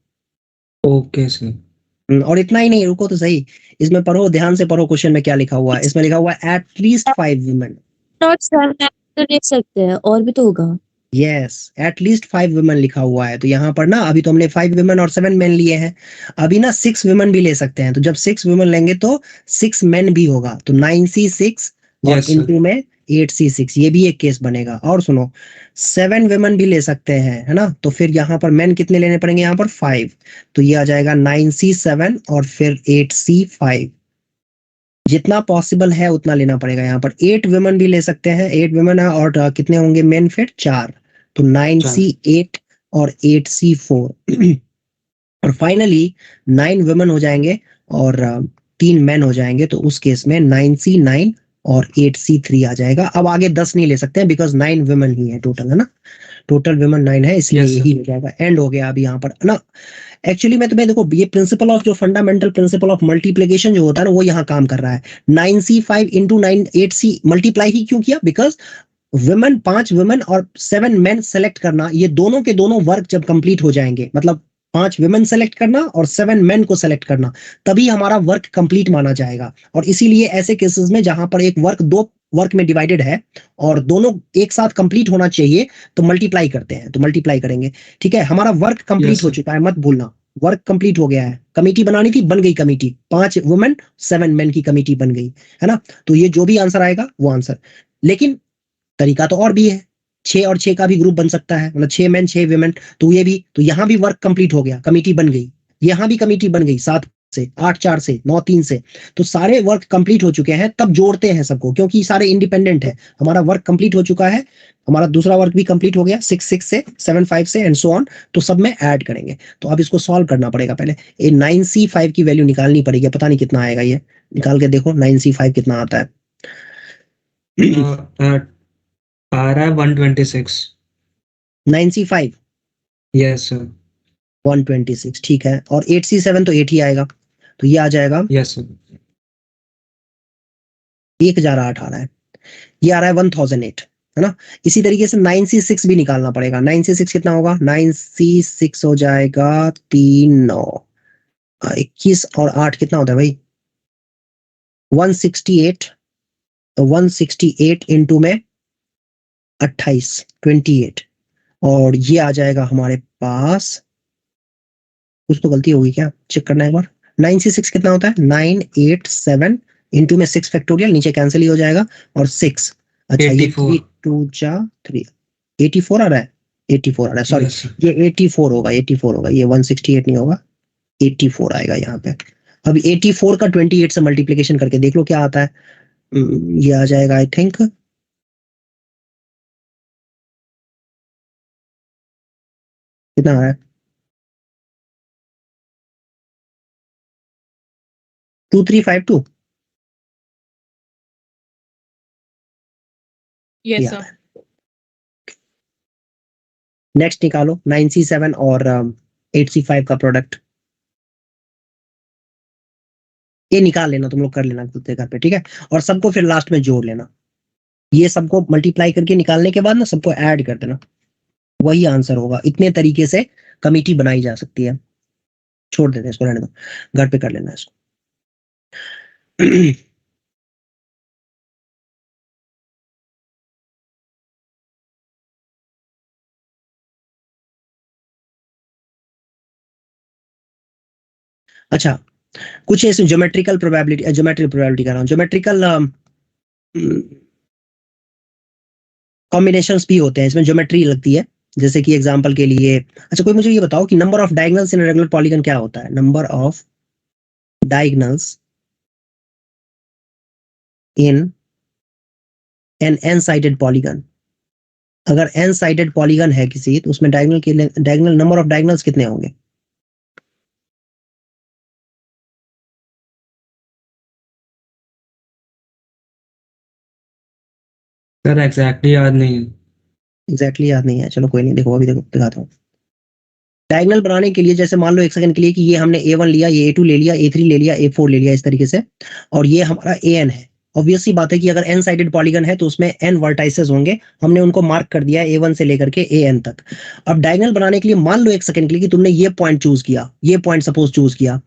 A: Okay sir.
B: और इतना ही नहीं, रुको तो सही, इसमें पढ़ो, ध्यान से पढ़ो क्वेश्चन में क्या लिखा हुआ है। इसमें लिखा हुआ है एटलीस्ट 5 वुमेन।
C: नॉट 7 तो ले सकते हैं, और भी तो होगा।
B: यस, एटलीस्ट 5 वुमेन लिखा हुआ है। तो यहाँ पर ना अभी तो हमने 5 वुमेन और 7 मेन लिए हैं, अभी ना 6 वुमेन भी ले सकते हैं। तो जब 6 वुमेन लेंगे तो 6 मेन भी होगा, तो 9C6 और
A: Yes, sir.
B: इनटू में 8C6, ये भी एक केस बनेगा। और सुनो, 7 वुमेन भी ले सकते हैं, है ना। तो फिर यहाँ पर मेन कितने लेने पड़ेंगे, यहाँ पर 5, तो ये आ जाएगा 9C7 और फिर 8C5। जितना पॉसिबल है उतना लेना पड़ेगा। यहाँ पर 8 वुमेन भी ले सकते हैं, 8 वुमेन है, और कितने होंगे मेन फिर 4, तो 9C8 और 8C4 और फाइनली 9 वुमेन हो जाएंगे और 3 मेन हो जाएंगे। तो उस केस में 9C9 और 8C3 आ जाएगा। अब आगे 10 नहीं ले सकते हैं बिकॉज 9 वुमेन ही है टोटल, है ना। टोटल वुमेन 9 है, इसलिए
A: Yes, sir.
B: यही हो जाएगा। एंड हो गया अब यहाँ पर ना। एक्चुअली मैं तुम्हें देखो, ये प्रिंसिपल ऑफ जो फंडामेंटल प्रिंसिपल ऑफ मल्टीप्लिकेशन जो होता है ना, वो यहाँ काम कर रहा है। 9C5 इंटू 8C मल्टीप्लाई ही क्यों किया, बिकॉज वुमेन 5 वुमेन और 7 मेन सेलेक्ट करना, ये दोनों के दोनों वर्क जब कंप्लीट हो जाएंगे, मतलब 5 वुमेन सेलेक्ट करना और 7 मेन को सेलेक्ट करना, तभी हमारा वर्क कंप्लीट माना जाएगा। और इसीलिए ऐसे केसेस में जहां पर एक वर्क 2 वर्क में डिवाइडेड है और दोनों एक साथ कंप्लीट होना चाहिए, तो मल्टीप्लाई करते हैं, तो मल्टीप्लाई करेंगे। ठीक है, हमारा वर्क कंप्लीट
A: Yes,
B: हो
A: sir.
B: चुका है, मत भूलना, वर्क कंप्लीट हो गया है। कमिटी बनानी थी, बन गई कमिटी, 5 वुमेन 7 मेन की कमिटी बन गई, है ना। तो ये जो भी आंसर आएगा वो आंसर। लेकिन तरीका तो और भी है, 6 और 6 का भी ग्रुप बन सकता है, मतलब 6 मेन 6 वुमेन, तो ये भी, तो यहाँ भी वर्क कंप्लीट हो गया, कमिटी बन गई। यहाँ भी कमिटी बन गई 7 से, 8 4 से, 9 3 से। तो सारे वर्क कंप्लीट हो चुके हैं, तब जोड़ते हैं सबको, क्योंकि सारे इंडिपेंडेंट है। हमारा वर्क कंप्लीट हो चुका है, हमारा दूसरा वर्क भी कंप्लीट हो गया 6 6 से, 7 5 से एंड सो ऑन, तो सब में ऐड करेंगे। तो अब इसको सॉल्व करना पड़ेगा। पहले ये 9C5 की वैल्यू निकालनी पड़ेगी, पता नहीं कितना आएगा, ये निकाल के देखो 9C5 कितना आता है।
A: आ रहा है 126।
B: 9C5
A: Yes, sir.
B: 126, ठीक है। और 8C7 तो 8 ही आएगा, तो ये आ जाएगा
A: Yes, sir.
B: 1008 आ रहा है, ये आ रहा है 1008, है ना। इसी तरीके से 9C6 भी निकालना पड़ेगा। 9C6 कितना होगा, 9C6 हो जाएगा 3 9 21 और 8 कितना होता है भाई, 168। तो 168 इंटू में 28 28, और ये आ जाएगा हमारे पास, कुछ तो गलती होगी क्या, चेक करना है एक बार। 9C6 कितना होता है, 987 इंटू में 6 फैक्टोरियल, नीचे कैंसिल ही हो जाएगा, और 6, अच्छा ये
A: 84.
B: 3 2 जा 3, 84 आ रहा है, 84 आ रहा है, सॉरी
A: Yes, sir.
B: ये 84 होगा, 84 होगा, ये 168 नहीं होगा, 84 आएगा यहाँ पे। अब 84 का 28 से मल्टीप्लीकेशन करके देख लो क्या आता है। ये आ जाएगा आई थिंक, कितना आ रहा है, 2352।
F: Yes, sir.
B: नेक्स्ट निकालो 9C7 और 8C5 का प्रोडक्ट, ये निकाल लेना, तुम लोग कर लेना खुद से घर पे, ठीक है। और सबको फिर लास्ट में जोड़ लेना, ये सबको मल्टीप्लाई करके निकालने के बाद ना सबको ऐड कर देना, वही आंसर होगा। इतने तरीके से कमिटी बनाई जा सकती है। छोड़ देते हैं इसको, रहने दो, घर पे कर लेना इसको। अच्छा, कुछ इसमें ज्योमेट्रिकल प्रोबेबिलिटी, ज्योमेट्रिक प्रोबेबिलिटी कर रहा हूँ, ज्योमेट्रिकल कॉम्बिनेशंस भी होते हैं, इसमें ज्योमेट्री लगती है। जैसे कि एग्जांपल के लिए, अच्छा कोई मुझे ये बताओ कि number of diagonals in regular polygon क्या होता है, number of diagonals in N N sided polygon. अगर एन साइडेड पॉलीगन है किसी, तो उसमें डायगोनल नंबर ऑफ डायगोनल्स कितने होंगे।
A: सर एग्जैक्टली याद नहीं है।
B: एग्जैक्टली याद नहीं है, चलो कोई नहीं, देखो अभी देखो दिखाता हूँ। डायगोनल बनाने के लिए, जैसे मान लो एक सेकंड के लिए कि ये हमने A1 लिया, ये A2 ले लिया, A3 ले लिया, A4 ले लिया, इस तरीके से, और ये हमारा AN है ऑब्वियस सी बात है कि अगर एन साइडेड पॉलीगन है तो उसमें एन वर्टाइसेस होंगे, हमने उनको मार्क कर दिया है A1 से लेकर के AN तक। अब डायगोनल बनाने के लिए मान लो एक सेकंड के लिए कि तुमने ये पॉइंट चूज किया, ये पॉइंट सपोज चूज किया,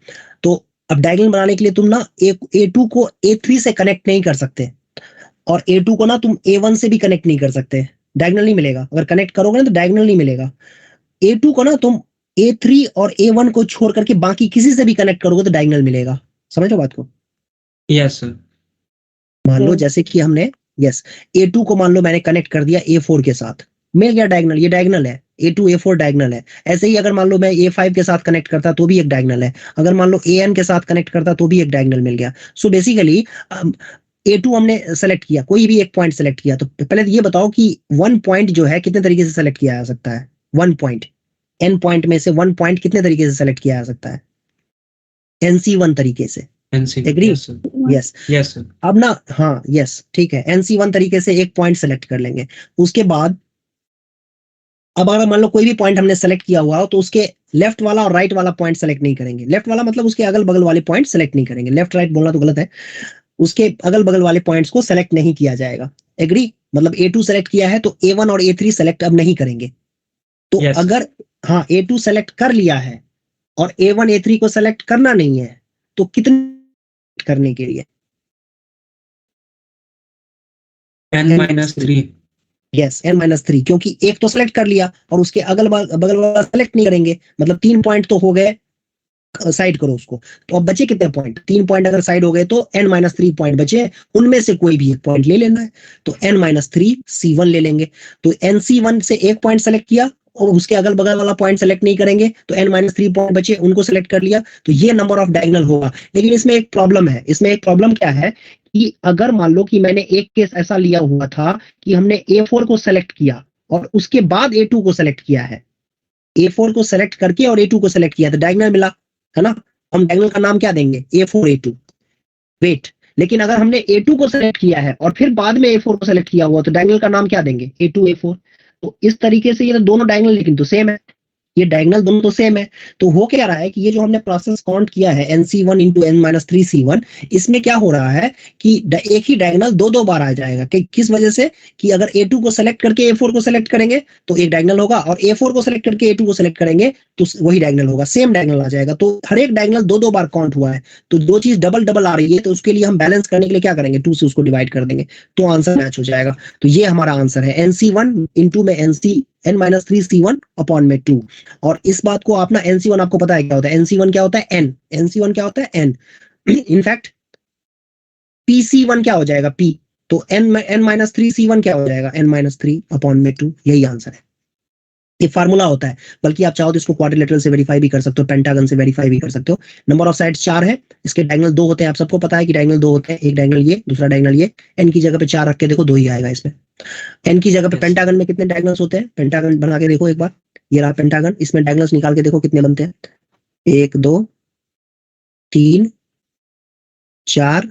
B: तो अब डायगोनल बनाने के लिए तुम ना A2 को A3 से कनेक्ट नहीं कर सकते, और A2 को ना तुम A1 से भी कनेक्ट नहीं कर सकते, डायगोनल नहीं मिलेगा। अगर कनेक्ट करोगे ना तो डायगोनल नहीं मिलेगा। A2 को ना तुम A3 और A1 को छोड़ करके बाकी किसी से भी कनेक्ट करोगे तो डायगोनल मिलेगा। समझो बात को?
A: Yes sir.
B: मान लो
E: Yes.
B: जैसे कि हमने यस A2 को मान लो मैंने कनेक्ट कर दिया A4 के साथ, मिल गया डायगोनल, ये डायगोनल है, A2 A4 डायगोनल है। ऐसे ही अगर मान लो मैं A5 के साथ कनेक्ट करता तो भी एक डायगोनल है, अगर मान लो AN के साथ कनेक्ट करता तो भी एक डायगोनल मिल गया। सो बेसिकली A2 हमने सेलेक्ट किया, कोई भी एक पॉइंट सेलेक्ट किया, तो पहले तो ये बताओ कि वन पॉइंट जो है कितने तरीके से सेलेक्ट किया जा सकता है? वन पॉइंट, एन पॉइंट में से वन पॉइंट कितने तरीके से सेलेक्ट किया जा सकता है? NC1 तरीके से।
A: NC.
B: Agree?
A: Yes sir.
B: Yes.
A: Yes sir.
B: अब ना हाँ यस ठीक है, NC1 तरीके से एक पॉइंट सेलेक्ट कर लेंगे। उसके बाद अब अगर मान लो कोई भी पॉइंट हमने सेलेक्ट किया हुआ हो तो उसके लेफ्ट वाला और राइट वाला पॉइंट सेलेक्ट नहीं करेंगे। लेफ्ट वाला मतलब उसके अगल बगल वाले पॉइंट सेलेक्ट नहीं करेंगे, लेफ्ट राइट बोलना तो गलत है, उसके अगल बगल वाले पॉइंट्स को सेलेक्ट नहीं किया जाएगा। एग्री? मतलब A2 सेलेक्ट किया है तो A1 और A3 सेलेक्ट अब नहीं करेंगे। तो
A: Yes.
B: अगर हाँ A2 सेलेक्ट कर लिया है और A1 A3 को सेलेक्ट करना नहीं है तो कितने करने के लिए?
A: N-3।
B: यस N-3, क्योंकि एक तो सेलेक्ट कर लिया और उसके अगल बगल वाला सेलेक्ट नहीं करेंगे, मतलब 3 पॉइंट तो हो गए, साइड करो उसको। तो अब बचे कितने पॉइंट? 3 पॉइंट अगर साइड हो गए तो N-3 पॉइंट बचे, उनमें से कोई भी एक पॉइंट ले लेना है। तो N-3 C1 ले लेंगे। तो NC1 से एक पॉइंट सेलेक्ट किया और उसके अगल बगल वाला पॉइंट सेलेक्ट नहीं करेंगे, तो N-3 पॉइंट बचे, उनको सेलेक्ट कर लिया, तो ये नंबर ऑफ डायगोनल होगा। लेकिन इसमें एक प्रॉब्लम है, इसमें एक प्रॉब्लम क्या है कि अगर मान लो कि मैंने एक केस ऐसा लिया हुआ था कि हमने A4 को सेलेक्ट किया और उसके बाद A2 को सेलेक्ट किया है, A4 को सेलेक्ट करके और A2 को सेलेक्ट किया तो डायगोनल मिला, है ना? हम डायगोनल का नाम क्या देंगे? A4 A2। वेट, लेकिन अगर हमने A2 को सेलेक्ट किया है और फिर बाद में A4 को सेलेक्ट किया हुआ तो डायगोनल का नाम क्या देंगे? A2 A4। तो इस तरीके से ये तो दोनों डायगोनल लेकिन तो सेम है, ये डायगोनल दोनों तो सेम है। तो हो क्या रहा है कि ये जो हमने प्रोसेस काउंट किया है NC1 इंटू N-3 C1, इसमें क्या हो रहा है कि एक ही डायगोनल दो दो बार आ जाएगा। किस वजह से? कि अगर A2 को सेलेक्ट करके A4 को सेलेक्ट करेंगे तो एक डायगोनल होगा, और A4 को सेलेक्ट करके A2 को सेलेक्ट करेंगे तो वही डायगोनल होगा, सेम डायगोनल आ जाएगा। तो हर एक डायगोनल दो दो बार काउंट हुआ है, तो दो चीज डबल डबल आ रही है, तो उसके लिए हम बैलेंस करने के लिए क्या करेंगे? 2 से उसको डिवाइड कर देंगे तो आंसर मैच हो जाएगा। तो ये हमारा आंसर है, NC1 इंटू में N-3 C1 अपॉन में 2। और इस बात को आप ना NC1 आपको पता है क्या होता है? NC1 क्या होता है? N। NC1 क्या होता है? N। इनफैक्ट PC1 क्या हो जाएगा? P। तो N-3 C1 क्या हो जाएगा? N-3 अपॉन में 2। यही आंसर है, ये फार्मूला होता है। बल्कि आप चाहो तो इसको क्वाड्रिलेटरल से वेरीफाई भी कर सकते हो, पेंटागन से वेरीफाई भी कर सकते हो। नंबर ऑफ साइड्स 4 है, इसके डायगोनल 2 होते हैं, आप सबको पता है कि डायगोनल 2 होते हैं, एक डायगोनल ये, दूसरा डायगोनल ये। एन की जगह पे 4 रख के देखो, 2 ही आएगा इसमें। एन की जगह पे
A: Yes.
B: पेंटागन में कितने डायगोनल्स होते हैं? पेंटागन बना के देखो एक बार, ये रहा पेंटागन, इसमें डायगोनल्स निकाल के देखो कितने बनते हैं। 1 2 3 4,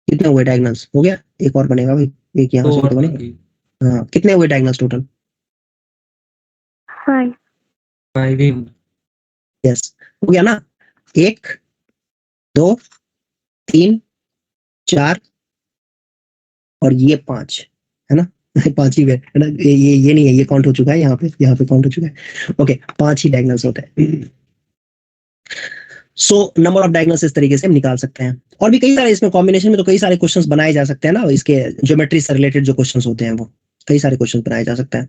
B: कितने हुए डायगोनल्स? हो गया, एक और बनेगा भाई, एक यहाँ
A: दो
B: से भी
A: और
B: तो बनेगा।
A: बाकी।
B: हाँ, कितने हुए डायगोनल्स टोटल?
E: 5.
A: 5 ही।
B: यस, हो गया ना? 1 2 3 4 और ये 5, है ना? 5 ही है ना? ये नहीं है, ये काउंट हो चुका है, यहाँ पे काउंट हो चुका है। ओके, 5 ही डायगोनल्स होते हैं। सो नंबर ऑफ डायगोनल्स इस तरीके से हम निकाल सकते हैं। और भी कई सारे इसमें कॉम्बिनेशन में तो कई सारे क्वेश्चंस बनाए जा सकते हैं ना, इसके ज्योमेट्री से रिलेटेड जो क्वेश्चंस होते हैं वो कई सारे क्वेश्चंस बनाए जा सकते हैं।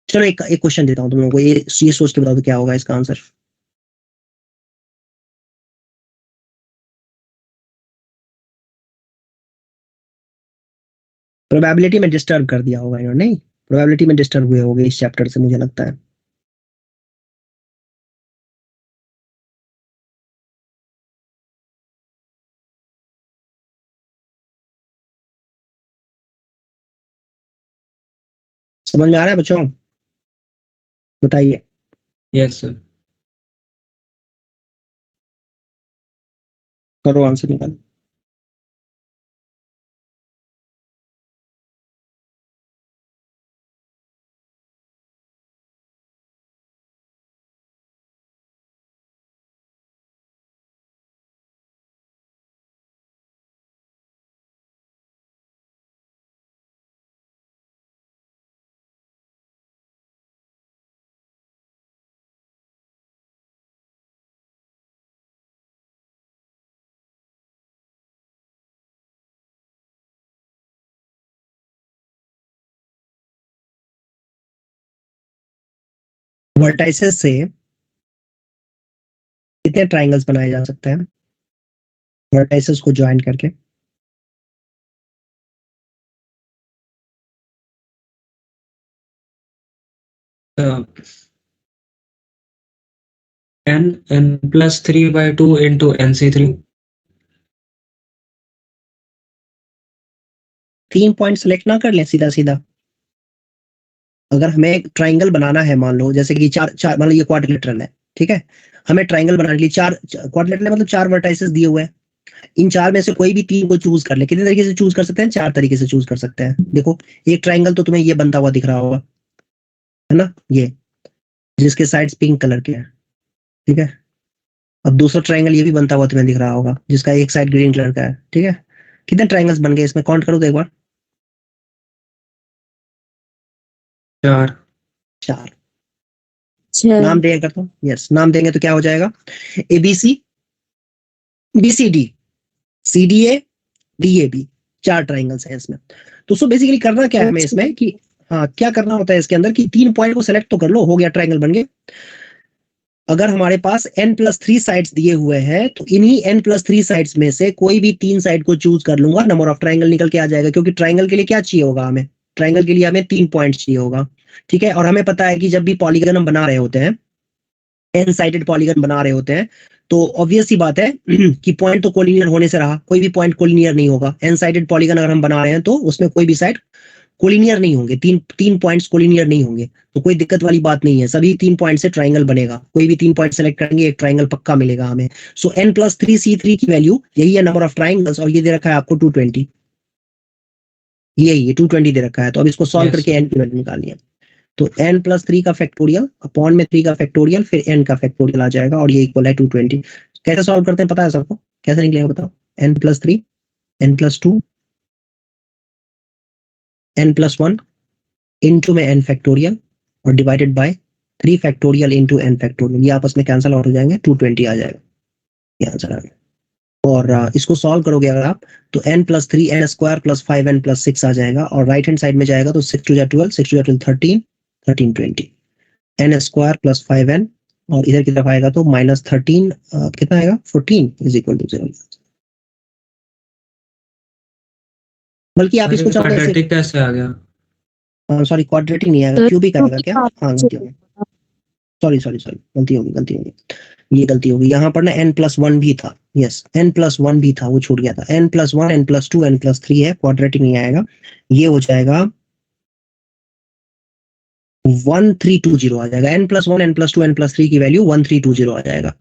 B: चलो एक एक क्वेश्चन देता हूँ तुम लोगों को, ये सोच के बताओ तो क्या होगा इसका आंसर। प्रोबेबिलिटी में डिस्टर्ब कर दिया होगा इन्होंने, नहीं? प्रोबेबिलिटी में डिस्टर्ब हुए होंगे इस चैप्टर से, मुझे लगता है। समझ में आ रहा है बच्चों? बताइए।
A: Yes sir.
B: करो आंसर निकालो। वर्टाइसेस से कितने ट्राइंगल्स बनाए जा सकते हैं वर्टाइसेस को ज्वाइन करके?
A: n+3/2 into nc3।
B: 3 point select ना कर लें सीधा सीधा? अगर हमें एक ट्राइंगल बनाना है, मान लो जैसे कि चार चार मान लो ये क्वाड्रिलेटरल है, ठीक है, हमें ट्राइंगल बनाने के लिए चार क्वाड्रिलेटरल मतलब 4 वर्टाइसेस दिए हुए हैं, इन 4 में से कोई भी 3 को चूज कर ले। कितने तरीके से चूज कर सकते हैं? 4 तरीके से चूज कर सकते हैं। देखो एक ट्राइंगल तो तुम्हें ये बनता हुआ दिख रहा होगा, है ना, ये जिसके साइड्स पिंक कलर के हैं, ठीक है। अब दूसरा ट्राइंगल ये भी बनता हुआ तुम्हें दिख रहा होगा जिसका एक साइड ग्रीन कलर का है, ठीक है। कितने ट्राइंगल्स बन गए इसमें? काउंट करो तो एक बार।
A: 4।
B: 4
C: छह।
B: नाम देंगे करता हूँ, यस, नाम देंगे तो क्या हो जाएगा? ABC, BCD, CDA, DAB, 4 triangles हैं इसमें। तो सो बेसिकली करना क्या है हमें इसमें कि हाँ क्या करना होता है इसके अंदर कि 3 पॉइंट को सेलेक्ट तो कर लो, हो गया, ट्राइंगल बन गए। अगर हमारे पास n+3 साइड्स दिए हुए हैं तो इन्हीं n+3 साइड्स में से कोई भी 3 साइड को चूज कर लूंगा, नंबर ऑफ ट्राइंगल निकल के आ जाएगा। क्योंकि ट्राइंगल के लिए क्या चाहिए होगा हमें? ट्राइंगल के लिए हमें 3 पॉइंट चाहिए होगा, ठीक है। और हमें पता है कि जब भी पॉलीगन हम बना रहे होते हैं, n साइडेड पॉलीगन बना रहे होते हैं, तो ऑब्वियस सी बात है कि पॉइंट तो कोलिनियर होने से रहा, कोई भी पॉइंट कोलिनियर नहीं होगा। n साइडेड पॉलीगन अगर हम बना रहे हैं तो उसमें कोई भी साइड कोलिनियर नहीं होंगे, तीन पॉइंट्स कोलिनियर नहीं होंगे, तो कोई दिक्कत वाली बात नहीं है, सभी 3 पॉइंट से ट्राइंगल बनेगा। कोई भी 3 पॉइंट सेलेक्ट करेंगे एक ट्राइंगल पक्का मिलेगा हमें। सो n+3c3 की वैल्यू यही है, नंबर ऑफ ट्राइंगल्स, और ये दे रखा है आपको 220, यही है 220 दे रखा है। तो अब इसको सॉल्व
A: Yes,
B: करके n की वैल्यू निकालनी है। तो n+3 का फैक्टोरियल अपॉन में 3 का फैक्टोरियल फिर n का फैक्टोरियल आ जाएगा, और ये इक्वल है 220। कैसे सॉल्व करते हैं पता है सबको? कैसे निकलेगा बताओ? n+3, n+2, n+1 इनटू में n फैक्टोरियल और divided by 3 factorial into n factorial, ये आपस में कैंसिल आउट हो जाएंगे, 220 आ जाएगा, ये आंसर आ गया। और इसको सॉल्व करोगे अगर आप तो n+3 n² + 5n + 6 आ जाएगा, और राइट हैंड साइड में जाएगा तो 6 2 12, 6 2 12 13, 13 20, n² + 5n, और इधर की तरफ आएगा तो -13 कितना आएगा? 14 = 0। बल्कि आप
A: अरे
B: इसको चाहो तो ऐसे,
A: क्वाड्रेटिक कैसे आ गया?
B: सॉरी क्वाड्रेटिक नहीं आएगा, क्यूबिक आएगा क्या? हाँ गलती होगी, सॉरी गलती होगी, ये गलती होगी। यहाँ पर ना n+1 भी था, यस n+1 भी था, वो छूट गया था। n+1 n+2 n+3 है, क्वाड्रेटिक नहीं आएगा, ये हो जाएगा 1320 आ जाएगा। n+1 n+2 n+3 की वैल्यू 1320 आ जाएगा।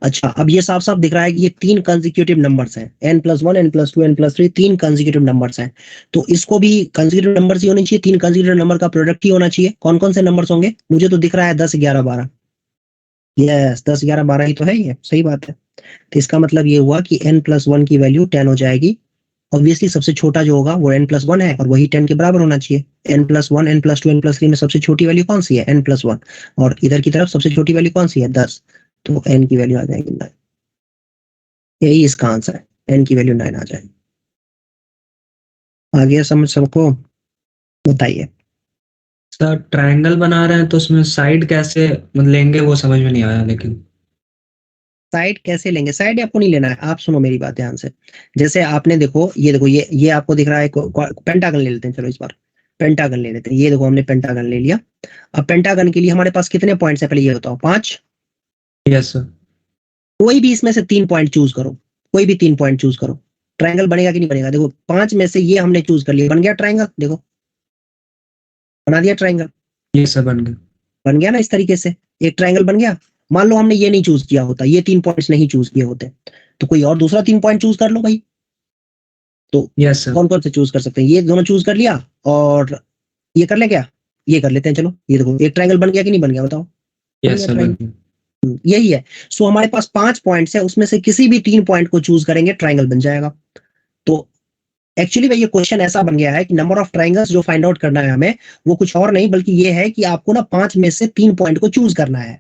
B: अच्छा, अब ये साफ साफ दिख रहा है कि ये 3 कंसेक्यूटिव नंबर्स हैं, n+1 n+2 n+3 3 consecutive numbers हैं, तो इसको भी कंसेक्यूटिव नंबर्स ही होने चाहिए, 3 कंसेक्यूटिव नंबर का प्रोडक्ट ही होना चाहिए। कौन कौन से नंबर्स होंगे? मुझे तो दिख रहा है 10 11 12, यस 10 11 12 ही तो है, ये सही बात है। तो इसका मतलब ये हुआ कि n+1 की वैल्यू 10 हो जाएगी। ऑब्वियसली सबसे छोटा जो होगा वो n+1 है, और वही 10 के बराबर होना चाहिए। n+1 n+2 n+3 में सबसे छोटी वैल्यू कौन सी है? n+1, और इधर की तरफ सबसे छोटी वैल्यू कौन सी है? 10, तो n की वैल्यू आ जाएगी 9। यही इसका आंसर है, n की वैल्यू 9 आ जाएगी। आगे समझ सबको? बताइए।
A: सर ट्रायंगल बना रहे हैं तो उसमें साइड कैसे मतलब लेंगे वो समझ में नहीं आया। लेकिन
B: साइड कैसे लेंगे? साइड आपको नहीं लेना है, आप सुनो मेरी बात ध्यान से। जैसे आपने देखो, ये देखो, ये आपको दिख रहा है, पेंटागन ले लेते हैं, चलो इस बार पेंटागन ले लेते हैं। ये देखो हमने पेंटागन ले लिया। अब पेंटागन के लिए हमारे पास कितने पॉइंट्स है पहले ये बताओ? 5।
A: Yes sir.
B: कोई भी इसमें से 3 पॉइंट चूज करो, कोई भी 3 पॉइंट चूज करो, ट्रायंगल बनेगा कि नहीं बनेगा? देखो 5 में से ये हमने चूज कर लिया, बन गया ट्रायंगल, देखो बना दिया ट्रायंगल,
A: यस सर बन गया।
B: बन गया ना इस तरीके से, एक ट्रायंगल बन गया। मान लो हमने ये नहीं चूज किया होता, ये 3 पॉइंट्स नहीं चूज किए होते, तो कोई और दूसरा 3 पॉइंट चूज कर लो भाई। तो
A: यस सर।
B: कौन कौन से चूज कर सकते हैं? ये दोनों चूज कर लिया, और ये कर ले क्या? ये कर लेते हैं, चलो ये देखो एक ट्रायंगल बन गया कि नहीं बन गया बताओ? बन
A: यस
B: गया
A: सर बन
B: triangle।
A: गया।
B: यही है। सो हमारे पास 5 पॉइंट्स है, उसमें से किसी भी 3 पॉइंट को चूज करेंगे, ट्रायंगल बन जाएगा। तो एक्चुअली भाई ये क्वेश्चन ऐसा बन गया है कि नंबर ऑफ ट्रायंगल्स जो फाइंड आउट करना है हमें, वो कुछ और नहीं बल्कि ये है कि आपको ना 5 में से 3 पॉइंट को चूज करना है,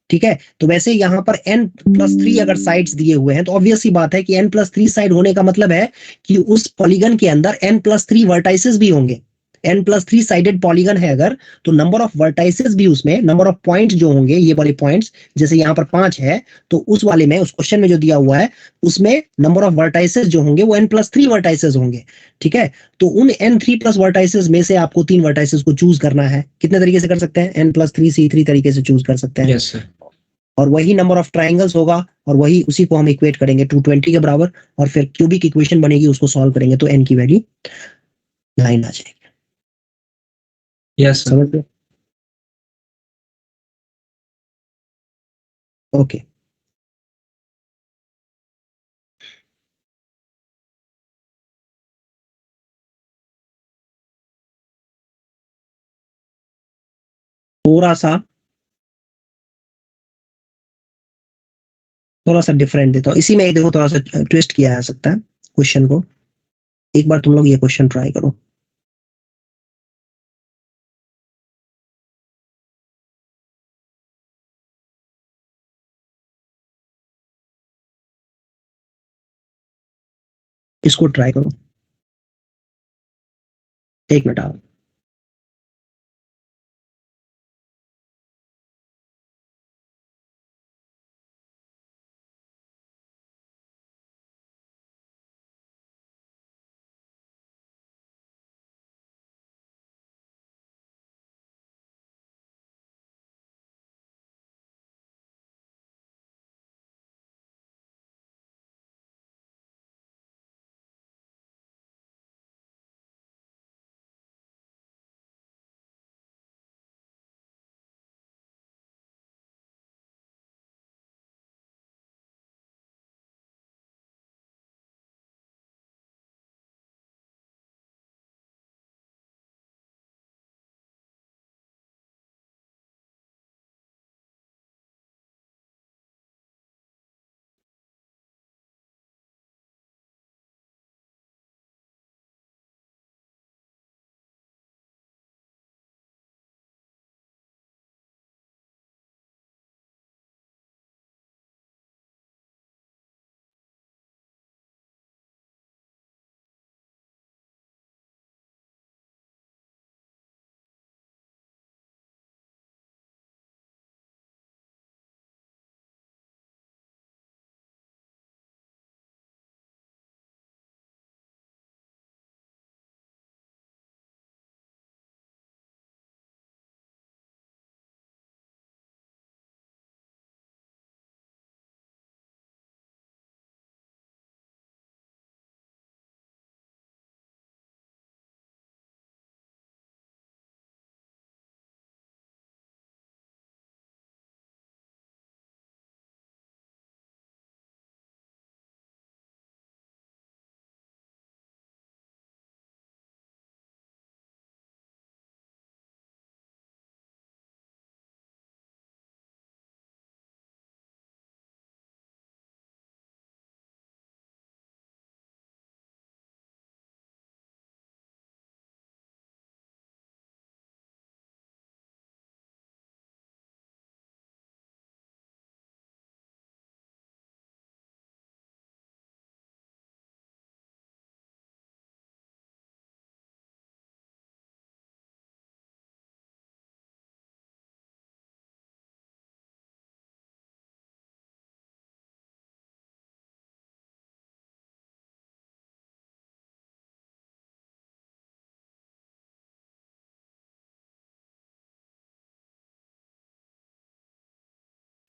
B: ठीक है। तो वैसे यहाँ पर n+3 अगर साइड्स दिए हुए हैं तो ऑब्वियस सी बात है कि n+3 साइड होने का मतलब है कि उस पॉलीगन के अंदर n+3 वर्टाइसेस भी होंगे। n+3 साइडेड पॉलीगन है अगर, तो नंबर ऑफ वर्टाइसेस भी उसमें, नंबर ऑफ पॉइंट जो होंगे ये वाले पॉइंट्स, जैसे यहाँ पर 5 है तो उस वाले में, उस क्वेश्चन में जो दिया हुआ है उसमें नंबर ऑफ वर्टाइसेस जो होंगे वो n+3 वर्टाइसेस होंगे। ठीक है, तो उन n3 प्लस वर्टाइसेस में से आपको 3 वर्टाइसेस को चूज करना है। कितने तरीके से कर सकते हैं? n+3 C3 तरीके से चूज कर सकते हैं।
A: Yes sir.
B: और वही नंबर ऑफ ट्राइंगल्स होगा और वही उसी को हम इक्वेट करेंगे 220 के बराबर, और फिर क्यूबिक इक्वेशन बनेगी, उसको सॉल्व करेंगे तो n की वैल्यू 9 आ जाएगी।
A: Yes sir.
B: समझ गए? ओके, थोड़ा सा डिफरेंट देता हूँ इसी में, देखो थोड़ा सा ट्विस्ट किया जा सकता है क्वेश्चन को। एक बार तुम लोग ये क्वेश्चन ट्राई करो। इसको ट्राई करो, एक मिनट आओ।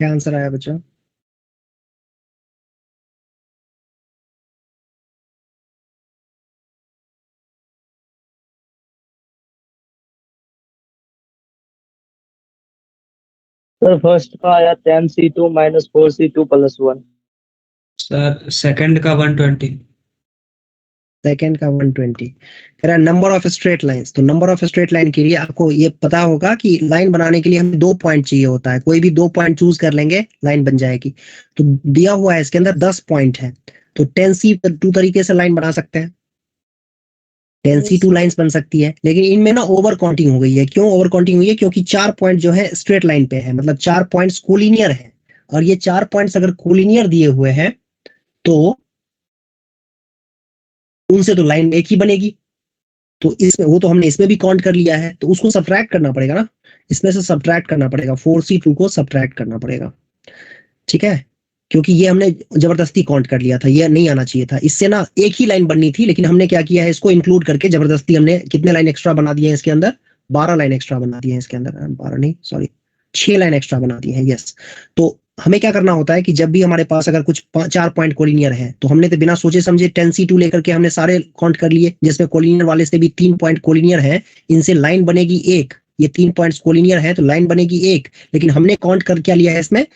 B: क्या आंसर आया बच्चा?
F: सर फर्स्ट का आया 10C2 minus 4C2 plus 1।
A: Sir second का 120।
B: सेकेंड का 120 कह रहा नंबर ऑफ स्ट्रेट लाइंस। तो नंबर ऑफ स्ट्रेट लाइन के लिए आपको ये पता होगा कि लाइन बनाने के लिए हमें 2 पॉइंट चाहिए होता है, कोई भी 2 पॉइंट चूज कर लेंगे लाइन बन जाएगी। तो दिया हुआ है इसके अंदर 10 पॉइंट है, तो 10C2 तरीके से लाइन बना सकते हैं, 10C2 लाइंस बन सकती है। लेकिन इनमें ना ओवर काउंटिंग हो गई है। क्यों ओवर काउंटिंग हुई है? क्योंकि 4 पॉइंट जो है स्ट्रेट लाइन पे है, मतलब 4 पॉइंट्स कोलिनियर है, और ये 4 पॉइंट्स अगर कोलिनियर दिए हुए हैं तो उनसे तो लाइन एक ही बनेगी। तो इसमें वो तो हमने इसमें भी काउंट कर लिया है, तो उसको सब्ट्रैक्ट करना पड़ेगा ना, इसमें से सब्ट्रैक्ट करना पड़ेगा, 4C2 को सब्ट्रैक्ट करना पड़ेगा, ठीक है, क्योंकि ये हमने जबरदस्ती काउंट कर लिया था, ये नहीं आना चाहिए था, इससे ना एक ही लाइन बननी थी, लेकिन हमने क्या किया है, इसको इंक्लूड करके जबरदस्ती हमने कितने लाइन एक्स्ट्रा बना दिए हैं इसके अंदर, 12 लाइन एक्स्ट्रा बना दिए हैं इसके अंदर, 12 नहीं सॉरी 6 लाइन एक्स्ट्रा बना दी है, यस। तो हमें क्या करना होता है कि जब भी हमारे पास अगर कुछ 4 पॉइंट कोलिनियर है, तो हमने तो बिना सोचे समझे 10C2 लेकर के हमने सारे काउंट कर लिए, जिसमें कोलिनियर वाले से भी 3 पॉइंट कोलिनियर है, इनसे लाइन बनेगी एक, ये 3 पॉइंट्स कोलिनियर है तो लाइन बनेगी एक, लेकिन हमने काउंट कर क्या लिया है इसमें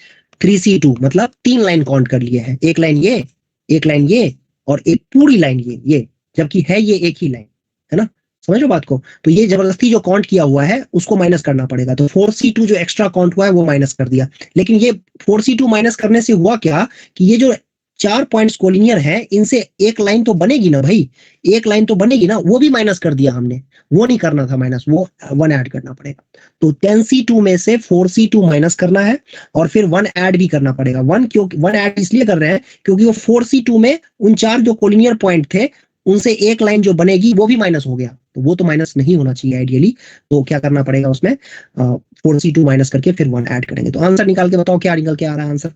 B: 3C2, मतलब 3 लाइन काउंट कर लिए हैं, एक लाइन ये, एक लाइन ये, और एक पूरी लाइन ये, जबकि है ये एक ही लाइन, है ना, समझ लो बात को। तो ये जबरदस्ती जो काउंट किया हुआ है उसको माइनस करना पड़ेगा, तो 4C2 जो एक्स्ट्रा काउंट हुआ है वो माइनस कर दिया, लेकिन ये 4C2 माइनस करने से हुआ क्या कि ये जो 4 पॉइंट्स कोलिनियर है इनसे एक लाइन तो बनेगी ना भाई, एक लाइन तो बनेगी ना, वो भी माइनस कर दिया हमने, वो नहीं करना था माइनस, वो 1 ऐड करना पड़ेगा। तो 10C2 में से 4C2 माइनस करना है और फिर 1 ऐड भी करना पड़ेगा, 1 क्योंकि 1 ऐड इसलिए कर रहे हैं क्योंकि वो 4C2 में उन 4 जो कोलिनियर पॉइंट थे उनसे एक लाइन जो बनेगी वो भी माइनस हो गया, तो वो तो माइनस नहीं होना चाहिए आइडियली, तो क्या करना पड़ेगा उसमें 4C2 माइनस करके फिर 1 ऐड करेंगे। तो आंसर निकाल के बताओ क्या निकल के आ रहा है आंसर।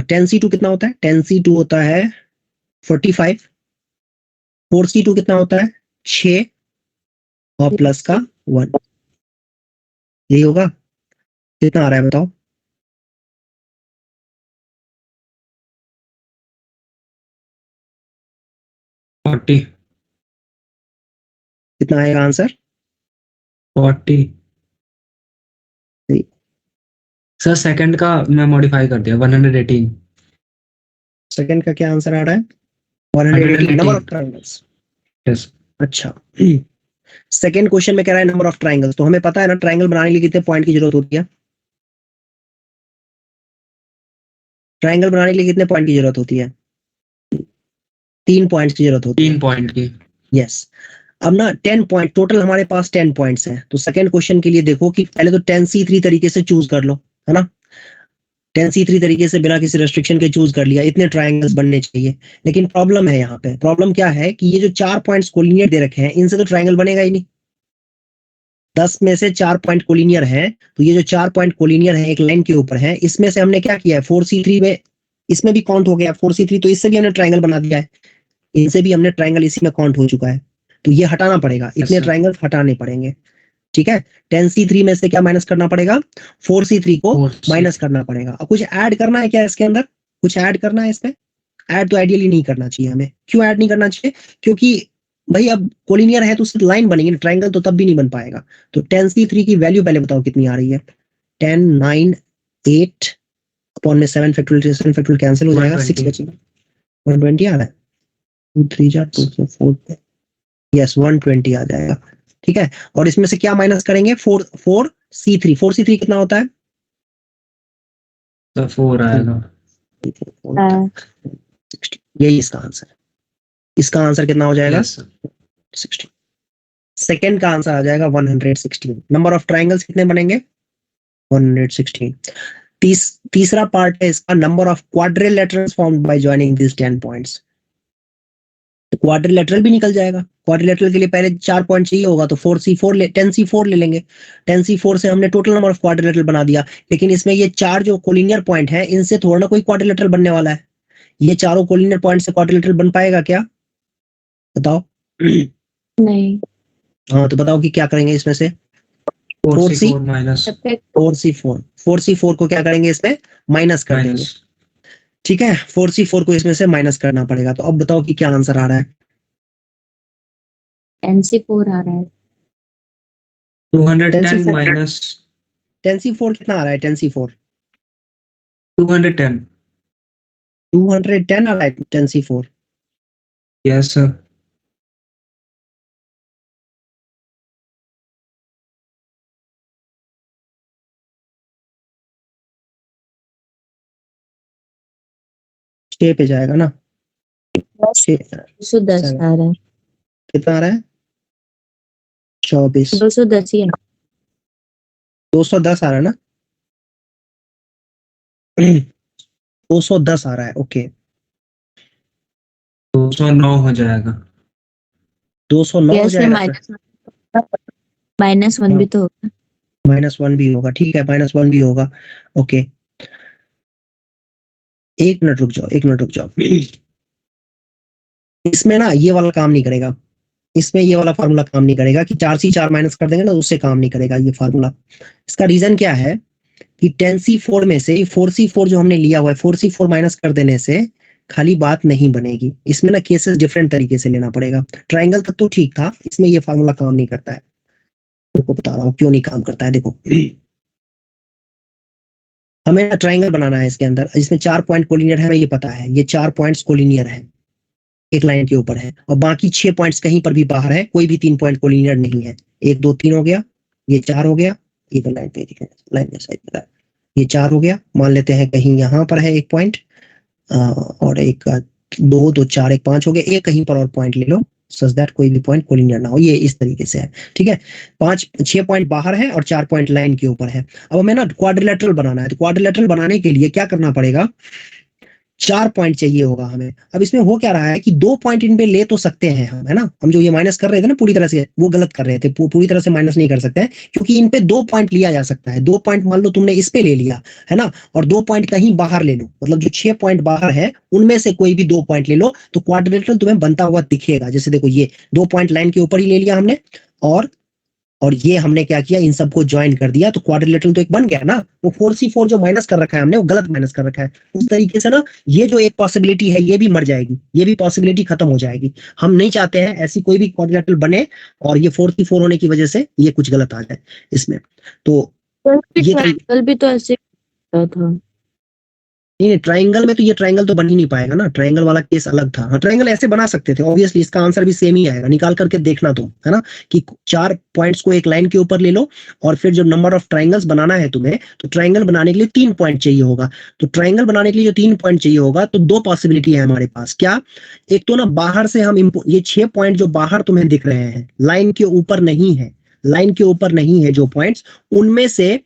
B: 10C2 कितना होता है, 10C2 होता है 45, 4C2 कितना होता है 6 और प्लस का 1, यही होगा, कितना आ रहा है बताओ।
A: फोर्टी
B: कितना आएगा आंसर,
A: 40 सर सेकंड का मैं मॉडिफाई कर दिया 118।
B: सेकंड का क्या आंसर आ रहा है 118 नंबर ऑफ ट्रायंगल्स,
A: यस
B: अच्छा। सेकंड क्वेश्चन में कह रहा है नंबर ऑफ ट्रायंगल्स, तो हमें पता है ना ट्रायंगल बनाने के लिए कितने पॉइंट की जरूरत होती है, ट्रायंगल बनाने के लिए कितने पॉइंट की जरूरत होती है, 3 पॉइंट्स की जरूरत होती है,
A: 3 पॉइंट की।
B: यस। अब ना 10 पॉइंट टोटल हमारे पास 10 पॉइंट्स हैं, तो सेकंड क्वेश्चन के लिए देखो कि पहले तो 10C3 तरीके से चूज कर लो, है ना, 10C3 तरीके से बिना किसी रेस्ट्रिक्शन के चूज कर लिया, इतने ट्रायंगल्स बनने चाहिए, लेकिन प्रॉब्लम है यहाँ पे, प्रॉब्लम क्या है कि ये जो 4 पॉइंट्स कोलिनियर दे रखे हैं इनसे तो ट्रायंगल बनेगा ही नहीं, 10 में से 4 पॉइंट कोलिनियर है, तो ये जो 4 पॉइंट कोलिनियर है एक लाइन के ऊपर है, इसमें से हमने क्या किया है 4C3 में, इसमें भी काउंट हो गया 4C3, तो इससे भी हमने ट्रायंगल बना दिया है, इनसे भी हमने ट्रायंगल इसी में काउंट हो चुका है, तो ये हटाना पड़ेगा, इतने
A: sir.
B: ट्रायंगल हटाने पड़ेंगे, ठीक है। 10C3 में से क्या माइनस करना पड़ेगा 4C3 को
A: 4C
B: माइनस करना पड़ेगा। अब कुछ ऐड करना है क्या इसके अंदर, कुछ ऐड करना है इसमें, ऐड तो आइडियली नहीं करना चाहिए हमें, क्यों ऐड नहीं करना चाहिए, क्योंकि भाई अब कोलिनियर है तो उससे लाइन बनेगी, ट्रायंगल तो तब भी नहीं बन पाएगा। तो 10C3 की वैल्यू पहले बताओ कितनी आ रही है, 10 9 8 अपॉन में 7 फैक्टोरियल कैंसिल हो जाएगा, 6 बचेगा, 120 आ रहा है, 2 3 जा 2 4, यस 120 आ जाएगा, ठीक है। और इसमें से क्या माइनस करेंगे 4C3 कितना होता है,
A: तो 4 आएगा।
C: हाँ।
B: 60, यही इसका आंसर है, इसका आंसर कितना हो जाएगा
A: यस
B: 60, सेकंड का आंसर आ जाएगा 116। नंबर ऑफ ट्रायंगल्स कितने बनेंगे 116। तीसरा पार्ट है इसका number of quadrilaterals formed by joining this 10 points, तो क्वाड्रिलेटरल भी निकल जाएगा, क्वाड्रिलेटरल के लिए पहले 4 पॉइंट चाहिए होगा, तो 10C4 ले लेंगे, 10C4 से हमने टोटल नंबर ऑफ क्वाड्रिलेटरल बना दिया, लेकिन इसमें ये 4 जो कोलिनियर पॉइंट है इनसे थोड़ा ना कोई क्वाड्रिलेटरल बनने वाला है, ये चारों कोलिनियर पॉइंट से क्वाड्रिलेटरल बन पाएगा क्या बताओ।
C: नहीं,
B: हाँ तो बताओ कि क्या करेंगे इसमें से
A: 4C4 माइनस
B: 4C4 को क्या करेंगे इसमें माइनस कर देंगे, ठीक है, 4C4 को इसमें से माइनस करना पड़ेगा। तो अब बताओ कि क्या आंसर आ रहा है,
C: NC4 आ रहा है।
A: 210 माइनस
B: 10C4 कितना आ रहा है 10C4
A: 210।
B: 210 आ रहा है 10C4,
A: यस सर।
B: छह पे जाएगा ना, 6
C: 210 आ रहा है,
B: कितना आ रहा है 24
C: 210 ही है।
B: 210 आ रहा है ना 210 आ रहा है, ओके।
A: तो 209 हो जाएगा।
B: 209 हो
C: कैसे
B: जाएगा सर?
C: -1 भी तो होगा।
B: -1 भी होगा, ठीक है, -1 भी होगा। ओके, एक मिनट रुक जाओ, एक मिनट रुक जाओ। इसमें ना ये वाला काम नहीं करेगा, इसमें ये वाला फार्मूला काम नहीं करेगा कि 4C4 माइनस कर देंगे ना, उससे काम नहीं करेगा ये फार्मूला। इसका रीजन क्या है कि 10C4 में से 4C4 जो हमने लिया हुआ है, 4C4 माइनस कर देने से खाली बात नहीं बनेगी। इसमें ना केसेस डिफरेंट तरीके से लेना पड़ेगा। ट्राइंगल तक तो ठीक था, इसमें ये फार्मूला काम नहीं करता है। आपको बता रहा हूँ क्यों नहीं काम करता है। देखो, हमें ना ट्राइंगल बनाना है इसके अंदर, इसमें 4 पॉइंट कोलिनियर है, हमें ये पता है, ये 4 पॉइंट्स कोलिनियर है, एक लाइन के ऊपर है, और बाकी 6 पॉइंट्स कहीं पर भी बाहर है, कोई भी 3 पॉइंट कोलिनियर नहीं है। 1 2 3 हो गया, ये 4 हो गया, ये तो लाइन पे लाइन में साइड पर है, ये 4 हो गया। मान लेते हैं कहीं यहाँ पर है एक पॉइंट, और एक 2 2 4 1 5 हो गया, एक कहीं पर और पॉइंट ले लो सच दैट कोई भी पॉइंट कोलिनियर ना हो। ये इस तरीके से है, ठीक है। 6 पॉइंट बाहर है और 4 पॉइंट लाइन के ऊपर है। अब हमें ना क्वाड्रिलेटरल बनाना है, तो क्वाड्रिलेटरल बनाने के लिए क्या करना पड़ेगा, 4 पॉइंट चाहिए होगा हमें। अब इसमें हो क्या रहा है कि 2 पॉइंट इन पे ले तो सकते हैं हम, है ना। हम जो ये माइनस कर रहे थे ना पूरी तरह से, वो गलत कर रहे थे, पूरी तरह से माइनस नहीं कर सकते हैं, क्योंकि इन पे 2 पॉइंट लिया जा सकता है। 2 पॉइंट मान लो तुमने इस पे ले लिया, है ना, और 2 पॉइंट कहीं बाहर ले लो, मतलब जो 6 पॉइंट बाहर है उनमें से कोई भी 2 पॉइंट ले लो, तो क्वाड्रिलेटरल तुम्हें बनता हुआ दिखेगा। जैसे देखो, ये 2 पॉइंट लाइन के ऊपर ही ले लिया हमने, और ये हमने क्या किया, इन सबको ज्वाइन कर दिया, तो क्वाड्रिलेटरल तो एक बन गया ना। वो 4C4 जो माइनस कर रखा है हमने, वो गलत माइनस कर रखा है। उस तरीके से ना ये जो एक पॉसिबिलिटी है ये भी मर जाएगी, ये भी पॉसिबिलिटी खत्म हो जाएगी। हम नहीं चाहते हैं ऐसी कोई भी क्वाड्रिलेटरल बने और ये 4C4 होने की वजह से ये कुछ गलत आ जाए इसमें। तो ये
C: ट्रायंगल भी तो ऐसे होता था।
B: नहीं, ट्राइंगल में तो ये ट्राइंगल तो बन ही नहीं पाएगा ना, ट्राइंगल वाला केस अलग था। हाँ, ट्राइंगल ऐसे बना सकते थे ऑब्वियसली, इसका आंसर भी सेम ही आएगा, निकाल करके देखना तुम, है ना, कि 4 पॉइंट्स को एक लाइन के ऊपर ले लो, और फिर जो नंबर ऑफ ट्राइंगल्स बनाना है तुम्हें, तो ट्राइंगल बनाने के लिए 3 पॉइंट चाहिए होगा। तो ट्राइंगल बनाने के लिए जो 3 पॉइंट चाहिए होगा, तो 2 पॉसिबिलिटी है हमारे पास। क्या, एक तो ना बाहर से हम ये 6 पॉइंट जो बाहर तुम्हें दिख रहे हैं, लाइन के ऊपर नहीं है, लाइन के ऊपर नहीं है जो पॉइंट्स, उनमें से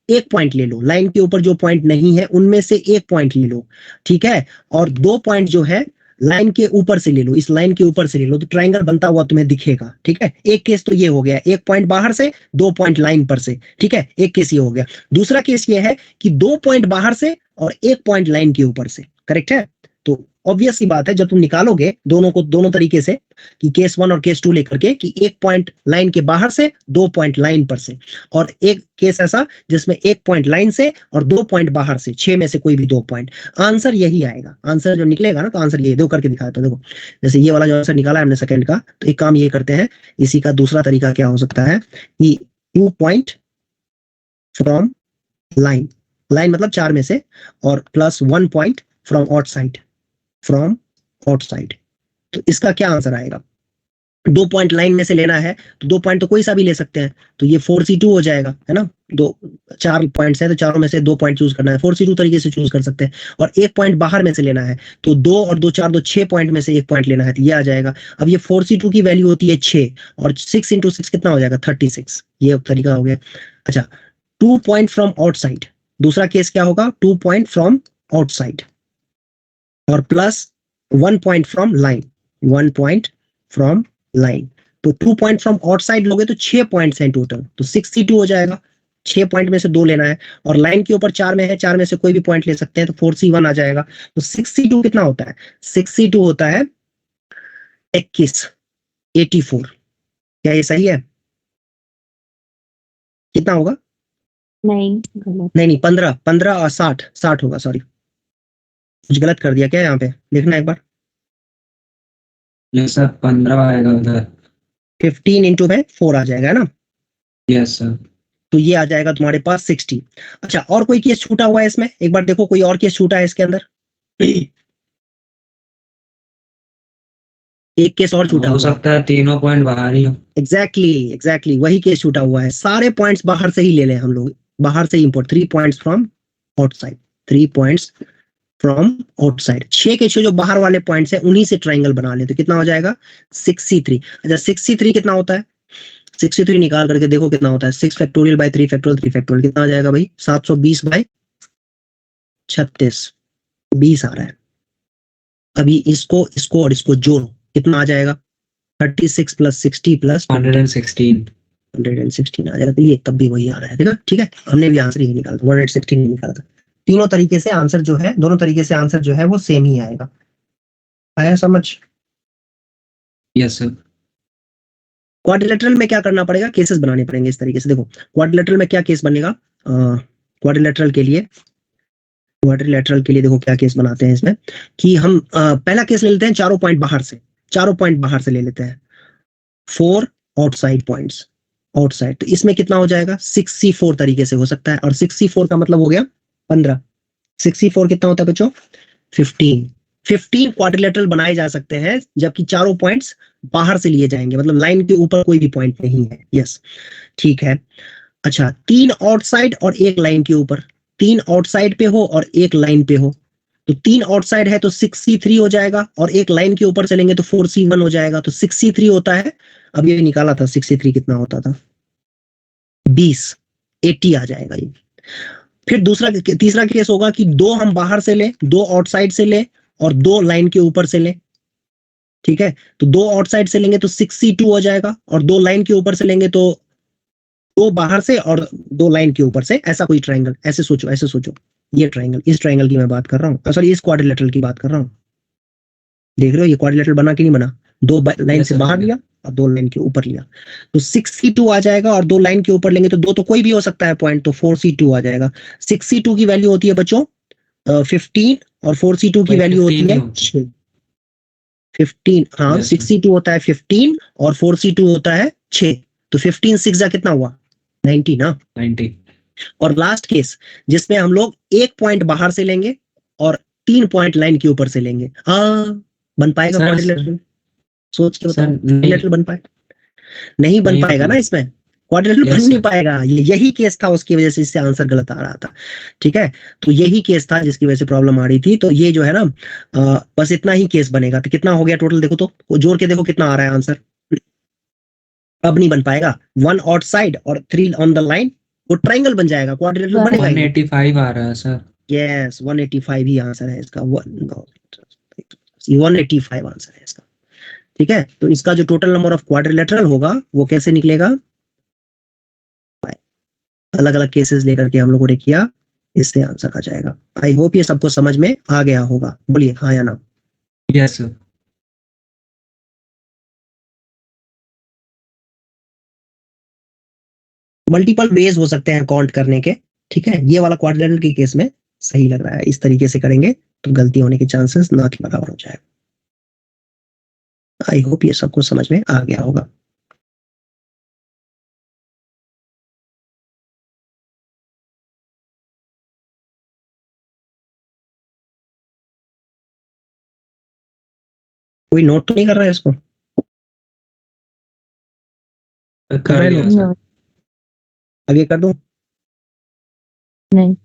B: एक पॉइंट ले लो। लाइन के ऊपर जो पॉइंट नहीं है उनमें से एक पॉइंट ले लो, ठीक है। और 2 पॉइंट जो है लाइन के ऊपर से ले लो, इस लाइन के ऊपर से ले लो, तो ट्राइंगल बनता हुआ तुम्हें दिखेगा, ठीक है। एक केस तो ये हो गया, एक पॉइंट बाहर से, 2 पॉइंट लाइन पर से, ठीक है, एक केस ये हो गया। दूसरा केस ये है कि 2 पॉइंट बाहर से और 1 पॉइंट लाइन के ऊपर से, करेक्ट है। तो ऑब्वियस सी बात है, जब तुम निकालोगे दोनों को दोनों तरीके से, कि केस 1 और केस 2 लेकर के, कि 1 पॉइंट लाइन के बाहर से, 2 पॉइंट लाइन पर से, और एक केस ऐसा जिसमें 1 पॉइंट लाइन से और 2 पॉइंट बाहर से, 6 में से कोई भी 2 पॉइंट, आंसर यही आएगा। आंसर जो निकलेगा ना, तो आंसर यही, दो करके दिखाता हूं। देखो, जैसे ये वाला जो आंसर निकाला है हमने सेकंड का, तो एक काम ये करते हैं, इसी का दूसरा तरीका क्या हो सकता है कि 2 पॉइंट फ्रॉम लाइन, लाइन मतलब 4 में से, और plus 1 point from outside, from outside. तो इसका क्या आंसर आएगा, 2 पॉइंट लाइन में से लेना है, तो 2 पॉइंट तो कोई सा भी ले सकते हैं, तो ये 4C2 हो जाएगा, है ना। 4 पॉइंट्स है, तो चारों में से 2 पॉइंट चूज करना है, 4C2 तरीके से चूज कर सकते हैं। और 1 पॉइंट बाहर में से लेना है, तो 2 और 2 4 2 6 पॉइंट में से 1 पॉइंट लेना है, तो ये आ जाएगा। अब ये 4C2 की वैल्यू होती है 6, और 6 × 6 कितना हो जाएगा, 36। ये तरीका हो गया। अच्छा, 2 पॉइंट फ्रॉम आउटसाइड, दूसरा केस क्या होगा, 2 पॉइंट फ्रॉम आउटसाइड, और plus 1 point from line, 1 point from line. तो 2 पॉइंट फ्रॉम आउटसाइड लोगे तो 6 पॉइंट्स हैं टोटल, तो 6C2 हो जाएगा। 6 पॉइंट में से 2 लेना है, और लाइन के ऊपर 4 में है, 4 में से कोई भी पॉइंट ले सकते हैं, तो 4C1 आ जाएगा। तो 6C2 कितना होता है, 6C2 होता है 21, 84। क्या ये सही है, कितना होगा,
C: नहीं गलत।
B: नहीं 15 और 60 होगा, सॉरी कुछ गलत कर दिया क्या, यहाँ पे लिखना एक बार।
A: यस सर, 15 आएगा उधर।
B: 15 इंटू में 4 आ जाएगा, है ना।
A: Yes sir.
B: तो ये आ जाएगा तुम्हारे पास 60। अच्छा, और कोई केस छूटा हुआ है इसमें, एक बार देखो कोई और केस छूटा है इसके अंदर। एक केस और छूटा
A: हो
B: हुआ है।
A: सकता है तीनों पॉइंट बाहर ही हो।
B: एग्जैक्टली वही केस छूटा हुआ है। सारे पॉइंट्स बाहर से ही ले लें हम लोग, बाहर से import. 3 points from outside, 3 points from outside. 6 के 6 जो बाहर वाले पॉइंट्स हैं उन्हीं से ट्राइंगल बना ले, तो कितना हो जाएगा, 6C3। अच्छा, 6C3 कितना होता है, 6C3 निकाल करके देखो कितना होता है, 6 फैक्टोरियल बाय 3 फैक्टोरियल 3 फैक्टोरियल कितना आ जाएगा भाई, 720 बाय 36, 20 आ रहा है। अभी इसको इसको और इसको जोड़ो, कितना आ जाएगा? 36 प्लस 60 प्लस
A: 116
B: 116 आ जाएगा। तो ये तब भी वही आ रहा है, देखा? ठीक है, हमने भी आंसर यही निकाला था, 116 निकाला था। तीनों तरीके से आंसर जो है, दोनों तरीके से आंसर जो है वो सेम ही आएगा। आया समझ?
A: Yes sir.
B: क्वाड्रिलेटरल में क्या करना पड़ेगा? केसेस बनाने पड़ेंगे इस तरीके से। देखो क्वाड्रिलेटरल में क्या केस बनेगा? क्वाड्रिलेटरल के लिए देखो क्या केस बनाते हैं इसमें, कि हम पहला केस ले लेते हैं चारों पॉइंट बाहर से, चारों पॉइंट बाहर से ले लेते हैं, 4 आउटसाइड पॉइंट्स, आउटसाइड। तो इसमें कितना हो जाएगा? 6C4 तरीके से हो सकता है, और 6C4 का मतलब हो गया 15। 6C4 कितना होता है बच्चों? 15 क्वाड्रिलेटरल बनाए जा सकते हैं जबकि चारों पॉइंट्स बाहर से लिए जाएंगे, मतलब लाइन के ऊपर कोई भी पॉइंट नहीं है। यस, ठीक है। अच्छा, 3 आउटसाइड और 1 लाइन के ऊपर, 3 आउटसाइड पे हो और 1 लाइन पे हो, तो 3 आउटसाइड है तो 6C3 हो जाएगा, और 1 लाइन के ऊपर चलेंगे तो 4C1 हो जाएगा, तो 6C3 होता है। अब ये निकाला था 6C3 कितना होता था? 20, 80 आ जाएगा ये। फिर तीसरा केस होगा कि 2 हम बाहर से ले, 2 आउटसाइड से ले और 2 लाइन के ऊपर से ले, ठीक है? तो 2 आउटसाइड से लेंगे तो 6C2 हो जाएगा, और 2 लाइन के ऊपर से लेंगे तो 2 बाहर से और 2 लाइन के ऊपर से, ऐसा कोई ट्रायंगल। ऐसे सोचो, ये ट्रायंगल, इस ट्रायंगल की मैं बात कर रहा हूँ, सॉरी इस क्वाड्रिलेटरल की बात कर रहा हूँ। देख रहे हो ये क्वाड्रिलेटरल बना कि नहीं बना? 2 लाइन से बाहर लिया और 2 लाइन के ऊपर लिया, तो 6C2 आ जाएगा, और 2 लाइन के ऊपर लेंगे तो 2 तो कोई भी हो सकता है पॉइंट, तो 4C2 आ जाएगा। 6C2 की वैल्यू होती है बच्चों 15, और 4C2 की वैल्यू होती है 6। 15, हाँ, 6C2 होता है 15 और 4C2 होता है 6, तो 15 6 जा कितना हुआ? 90 ना?
A: 90।
B: और लास्ट केस जिसमें हम लोग 1 पॉइंट बाहर से लेंगे और 3 पॉइंट लाइन के ऊपर से लेंगे, बन पाएगा
A: सर,
B: क्वाड्रिलेटरल? सोच के बताओ,
A: सर,
B: क्वाड्रिलेटरल बन पाए? नहीं बन
A: नहीं
B: पाएगा
A: बन-
B: ना, इसमें क्वाड्रिलेटरल
A: Yes,
B: बन नहीं
A: sir.
B: पाएगा। यही केस था, उसकी वजह से इससे आंसर गलत आ रहा था, ठीक है? तो यही केस था जिसकी वजह से प्रॉब्लम आ रही थी। तो ये जो है ना, बस इतना ही केस बनेगा। तो कितना हो गया टोटल? देखो तो, जोड़ के देखो कितना आ रहा है आंसर। अब नहीं बन पाएगा, 1 आउटसाइड और 3 ऑन द लाइन, वो ट्रायंगल बन जाएगा, क्वाड्रिलेटरल बनेगा ही नहीं।
A: 185 आ रहा है सर।
B: यस, 185 ही आंसर है इसका। 185 आंसर है इसका, ठीक है? तो इसका जो टोटल नंबर ऑफ क्वाड्रिलेटरल होगा वो कैसे निकलेगा? अलग अलग केसेस लेकर के हम लोगों ने किया, इससे आंसर आ जाएगा। आई होप ये सबको समझ में आ गया होगा। बोलिए हाँ या ना।
A: Yes sir.
B: मल्टीपल वेज हो सकते हैं काउंट करने के, ठीक है? ये वाला क्वाड्रिलेटरल के केस में सही लग रहा है, इस तरीके से करेंगे तो गलती होने के चांसेस ना के बराबर हो जाएगा। आई होप ये सबको समझ में आ गया होगा। कोई नोट तो नहीं कर रहा है इसको?
A: कर
B: रहे
A: लिया
B: लोग?
A: सर।
B: आगे कर दूं?
C: नहीं।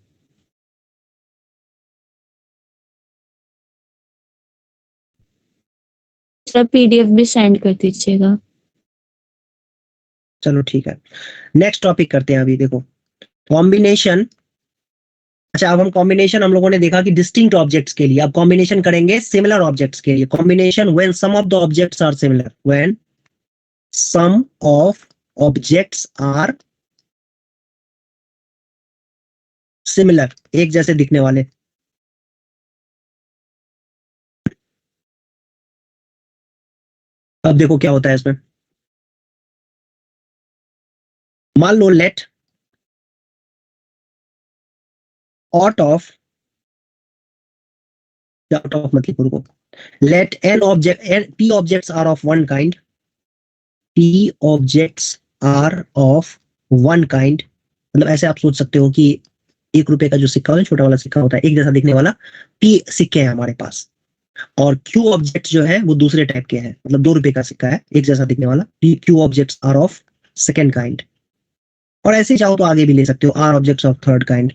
C: सर PDF भी सेंड कर दीजिएगा।
B: चलो ठीक है, नेक्स्ट टॉपिक करते हैं। अभी देखो कॉम्बिनेशन। अच्छा, अब हम कॉम्बिनेशन, हम लोगों ने देखा कि डिस्टिंक्ट ऑब्जेक्ट्स के लिए, अब कॉम्बिनेशन करेंगे सिमिलर ऑब्जेक्ट्स के लिए। Combination when some of the objects are similar, when some of objects are similar, एक जैसे दिखने वाले। अब देखो क्या होता है इसमें। मान लो लेट आउट ऑफ मत लिखो, रुको। Let n object, p objects are of one kind, p objects are of one kind. मतलब ऐसे आप सोच सकते हो कि 1 रुपए का जो सिक्का होता है, छोटा वाला सिक्का होता है, एक जैसा दिखने वाला p सिक्के हैं हमारे पास, और q ऑब्जेक्ट जो है वो दूसरे टाइप के हैं, मतलब 2 रुपए का सिक्का है एक जैसा दिखने वाला, q objects are of second kind. और ऐसे चाहो तो आगे भी ले सकते हो, R objects of third kind,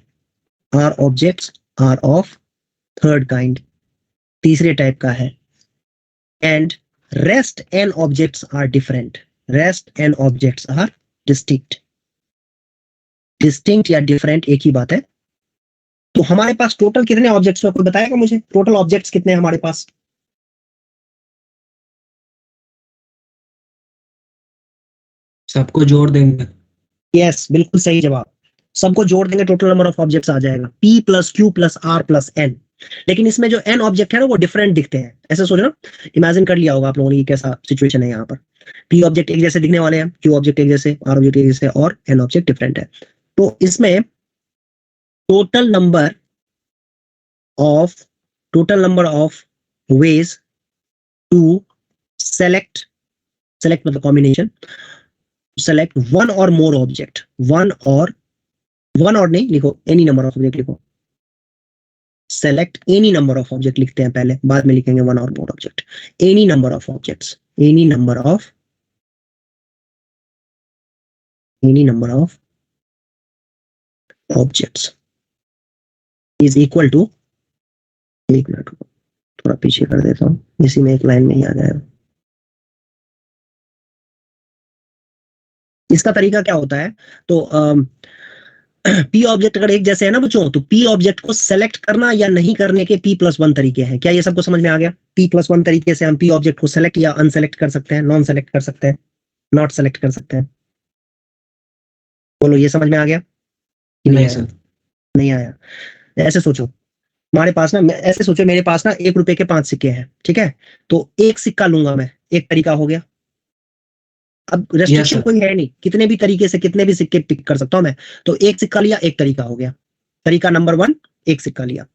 B: R objects are of third kind, तीसरे टाइप का है। And rest N objects are different, rest N objects are distinct. Distinct या डिफरेंट एक ही बात है। तो हमारे पास टोटल कितने ऑब्जेक्ट्स हैं, कोई बताएगा मुझे? टोटल ऑब्जेक्ट्स कितने हैं हमारे पास?
A: सबको जोड़ देंगे।
B: यस, बिल्कुल सही जवाब। सबको जोड़ देंगे, टोटल नंबर ऑफ ऑब्जेक्ट्स आ जाएगा P plus Q plus R plus N। लेकिन इसमें जो N ऑब्जेक्ट है ना वो डिफरेंट दिखते हैं, ऐसे सोचो ना, इमेजिन कर लिया होगा आप लोगों ने कि कैसा सिचुएशन है यहाँ पर। P ऑब्जेक्ट एक जैसे दिखने वाले हैं, Q ऑब्जेक्ट एक जैसे, R ऑब्जेक्ट एक जैसे और N ऑब्जेक्ट डिफरेंट है। तो इसमें total number of ways to select मतलब combination, select one or more object, one or नहीं लिखो, any number of object लिखो, select any number of object लिखते हैं पहले, बाद में लिखेंगे one or more object, any number of objects, any number of objects is equal to, एक मिनट थोड़ा पीछे कर देता हूं, इसी में एक लाइन में ही आ जाएगा। इसका तरीका क्या होता है, तो P ऑब्जेक्ट अगर एक जैसे है ना बच्चों, तो P ऑब्जेक्ट को सेलेक्ट करना या नहीं करने के P+1 तरीके हैं। क्या ये सबको समझ में आ गया? P+1 तरीके से हम P ऑब्जेक्ट को सेलेक्ट या अनसेलेक्ट कर सकते हैं, नॉन सेलेक्ट कर सकते हैं, नॉट सेलेक्ट कर सकते हैं। बोलो, ये समझ में आ गया कि नहीं
A: नहीं
B: आया?
A: सर।
B: नहीं आया। ऐसे सोचो, हमारे पास ना, ऐसे सोचो मेरे पास ना 1 रुपए के 5 सिक्के हैं, ठीक है, तो एक सिक्का लूंगा मैं, एक तरीका हो गया। अब रेस्ट्रिक्शन
A: sir.
B: कोई है नहीं, कितने भी तरीके से कितने भी सिक्के पिक कर सकता हूं मैं, तो एक सिक्का लिया, एक तरीका हो गया। तरीका नंबर 1, एक सिक्का लिया।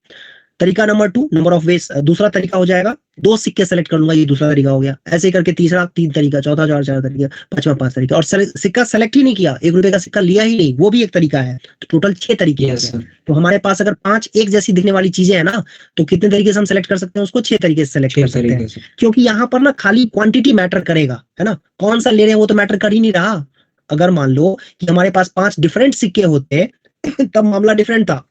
B: तरीका नंबर 2, नंबर ऑफ वेज, दूसरा तरीका हो जाएगा, 2 सिक्के सेलेक्ट कर लूंगा, ये दूसरा तरीका हो गया। ऐसे ही करके तीसरा 3 तरीका, चौथा 4 तरीका, पांचवा 5 तरीका, और सिक्का सेलेक्ट ही नहीं किया, 1 रुपए का सिक्का लिया ही नहीं, वो भी एक तरीका है। तो टोटल 6 तरीके हो
A: यस
B: गए।
A: सर।
B: तो हमारे पास अगर 5 एक जैसी दिखने वाली चीजें हैं ना, तो कितने तरीके से हम सेलेक्ट कर सकते हैं उसको? 6 तरीके से सेलेक्ट कर
A: 6
B: सकते हैं।
A: तरीके से।
B: क्योंकि यहाँ पर ना खाली क्वांटिटी मैटर करेगा, है ना, कौन सा ले रहे हैं वो तो मैटर कर ही नहीं रहा। अगर मान लो कि हमारे पास 5 डिफरेंट सिक्के होते तब मामला डिफरेंट था,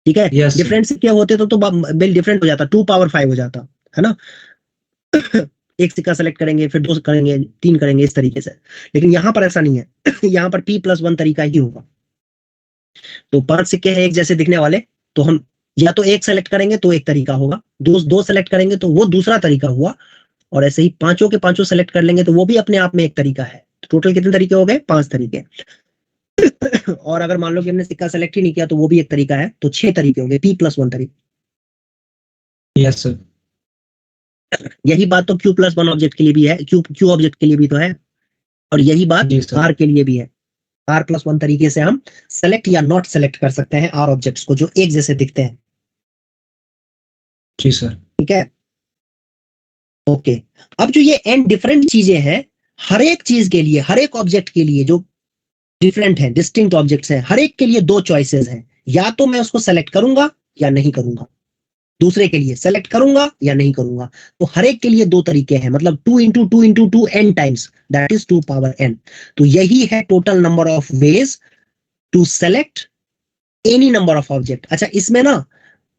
B: ठीक है।
A: Yes, sir.
B: डिफरेंट सिक्के होते तो बिल डिफरेंट हो जाता, 2 पावर 5 हो जाता, है ना। एक सिक्का सेलेक्ट करेंगे, फिर 2 करेंगे, 3 करेंगे, इस तरीके से। लेकिन यहाँ पर ऐसा नहीं है। यहाँ पर P+1 तरीका ही होगा। तो 5 सिक्के हैं एक जैसे दिखने वाले, तो हम या तो एक सेलेक्ट करेंगे तो एक तरीका होगा, दो सेलेक्ट करेंगे तो वो दूसरा तरीका हुआ, और ऐसे ही पांचों के पांचों सेलेक्ट कर लेंगे तो वो भी अपने आप में एक तरीका है। तो टोटल कितने तरीके हो गए? 5 तरीके। और अगर मान लो कि हमने सिक्का सेलेक्ट ही नहीं किया तो वो भी एक तरीका है, तो 6 तरीके हो गए, P+1 तरीके।
A: Yes sir.
B: यही बात तो Q+1 ऑब्जेक्ट के लिए भी है, Q ऑब्जेक्ट के लिए भी तो है, और यही बात
A: जी सर।
B: R के लिए भी है। R+1 तरीके से हम सेलेक्ट या नॉट सेलेक्ट कर सकते हैं R ऑब्जेक्ट्स को जो एक जैसे दिखते हैं।
A: जी सर।
B: ठीक है, ओके। अब जो ये n डिफरेंट चीजें हैं, हर एक चीज के लिए, हर एक ऑब्जेक्ट के लिए जो डिफरेंट है, डिस्टिंक्ट ऑब्जेक्ट्स हैं, हर एक के लिए 2 चॉइसेस हैं, या तो मैं उसको सेलेक्ट करूंगा या नहीं करूंगा, दूसरे के लिए सेलेक्ट करूंगा या नहीं करूंगा। तो हर एक के लिए 2 तरीके हैं, मतलब 2 into 2 into 2 n times, that is 2 power n। तो यही है total number of ways to select any number of object. अच्छा, इसमें ना